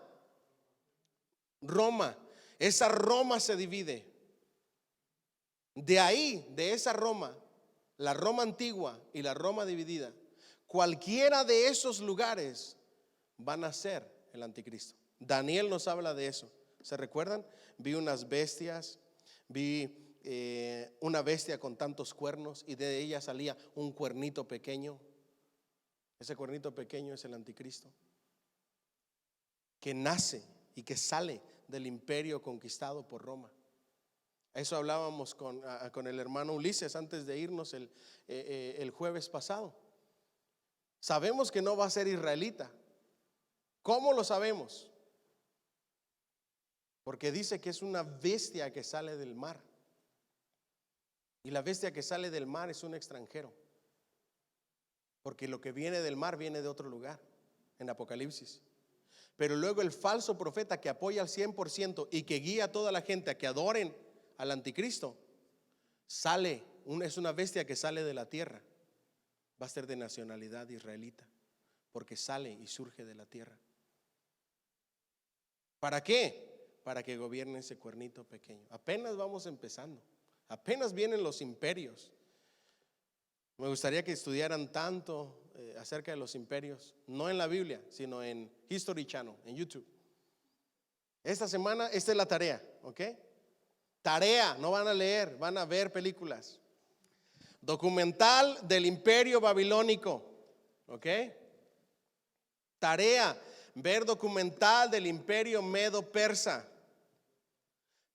Roma. Esa Roma se divide. De ahí, de esa Roma, la Roma antigua y la Roma dividida, cualquiera de esos lugares van a ser el anticristo. Daniel nos habla de eso. ¿Se recuerdan? Vi unas bestias, vi una bestia con tantos cuernos y de ella salía un cuernito pequeño. Ese cuernito pequeño es el anticristo, que nace y que sale del imperio conquistado por Roma. Eso hablábamos con el hermano Ulises antes de irnos el jueves pasado. Sabemos que no va a ser israelita. ¿Cómo lo sabemos? Porque dice que es una bestia que sale del mar. Y la bestia que sale del mar es un extranjero. Porque lo que viene del mar viene de otro lugar, en Apocalipsis. Pero luego el falso profeta que apoya al 100% y que guía a toda la gente a que adoren al anticristo, es una bestia que sale de la tierra. Va a ser de nacionalidad israelita, porque sale y surge de la tierra. ¿Para qué? Para que gobierne ese cuernito pequeño. Apenas vamos empezando. Apenas vienen los imperios. Me gustaría que estudiaran tanto acerca de los imperios, no en la Biblia, sino en History Channel, en YouTube. Esta semana, esta es la tarea, ¿ok? Tarea, no van a leer, van a ver películas. Documental del imperio babilónico, ¿ok? Tarea, ver documental del imperio medo-persa.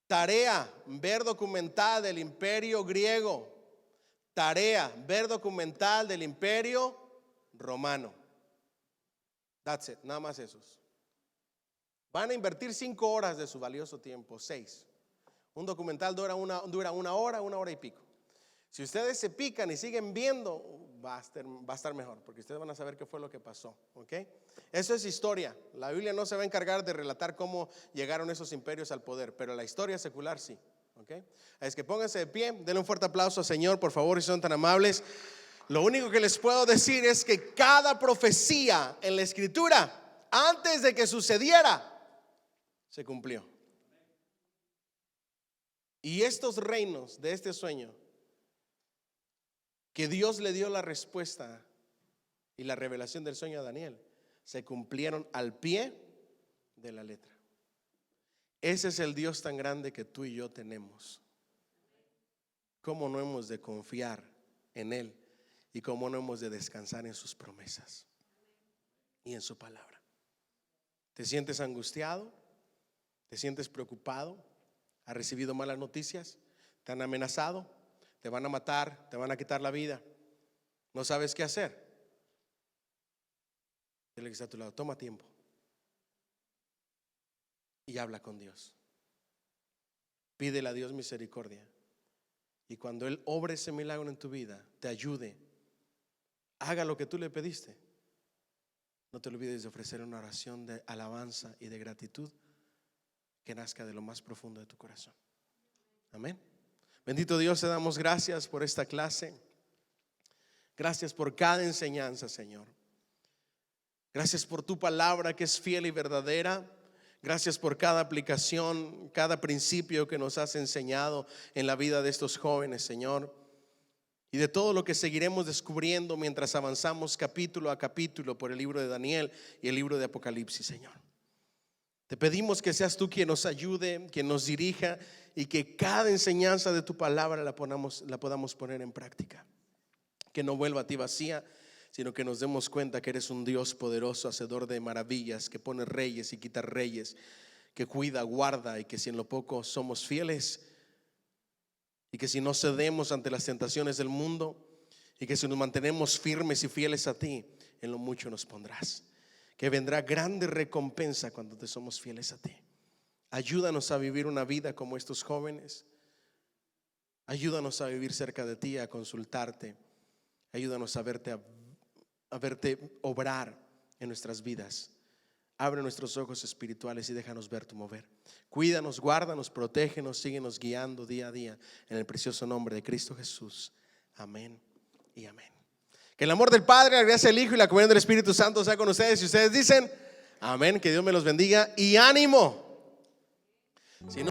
Tarea, ver documental del imperio griego. Tarea, ver documental del imperio romano. That's it, nada más esos. Van a invertir 5 horas de su valioso tiempo, 6. Un documental dura una hora y pico. Si ustedes se pican y siguen viendo, va a estar mejor, porque ustedes van a saber qué fue lo que pasó, ¿ok? Eso es historia. La Biblia no se va a encargar de relatar cómo llegaron esos imperios al poder, pero la historia secular sí, ¿ok? Es que pónganse de pie, denle un fuerte aplauso al Señor, por favor, si son tan amables. Lo único que les puedo decir es que cada profecía en la Escritura, antes de que sucediera, se cumplió. Y estos reinos de este sueño, que Dios le dio la respuesta y la revelación del sueño a Daniel, se cumplieron al pie de la letra. Ese es el Dios tan grande que tú y yo tenemos. ¿Cómo no hemos de confiar en Él? Y cómo no hemos de descansar en sus promesas y en su palabra. ¿Te sientes angustiado? ¿Te sientes preocupado? ¿Has recibido malas noticias? ¿Te han amenazado? ¿Te van a matar? ¿Te van a quitar la vida? ¿No sabes qué hacer? Dile que está a tu lado, toma tiempo y habla con Dios. Pídele a Dios misericordia. Y cuando Él obre ese milagro en tu vida, te ayude, haga lo que tú le pediste, no te olvides de ofrecer una oración de alabanza y de gratitud que nazca de lo más profundo de tu corazón. Amén. Bendito Dios, te damos gracias por esta clase. Gracias por cada enseñanza, Señor. Gracias por tu palabra que es fiel y verdadera. Gracias por cada aplicación, cada principio que nos has enseñado en la vida de estos jóvenes, Señor. Y de todo lo que seguiremos descubriendo mientras avanzamos capítulo a capítulo por el libro de Daniel y el libro de Apocalipsis, Señor. Te pedimos que seas tú quien nos ayude, quien nos dirija, y que cada enseñanza de tu palabra la podamos poner en práctica. Que no vuelva a ti vacía, sino que nos demos cuenta que eres un Dios poderoso, hacedor de maravillas, que pone reyes y quita reyes, que cuida, guarda, y que si en lo poco somos fieles, y que si no cedemos ante las tentaciones del mundo, y que si nos mantenemos firmes y fieles a ti, en lo mucho nos pondrás. Que vendrá grande recompensa cuando te somos fieles a ti. Ayúdanos a vivir una vida como estos jóvenes. Ayúdanos a vivir cerca de ti, a consultarte. Ayúdanos a verte obrar en nuestras vidas. Abre nuestros ojos espirituales y déjanos ver tu mover. Cuídanos, guárdanos, protégenos, síguenos guiando día a día en el precioso nombre de Cristo Jesús. Amén y amén. Que el amor del Padre, la gracia del Hijo y la comunión del Espíritu Santo sea con ustedes. Y ustedes dicen amén, que Dios me los bendiga y ánimo. Si no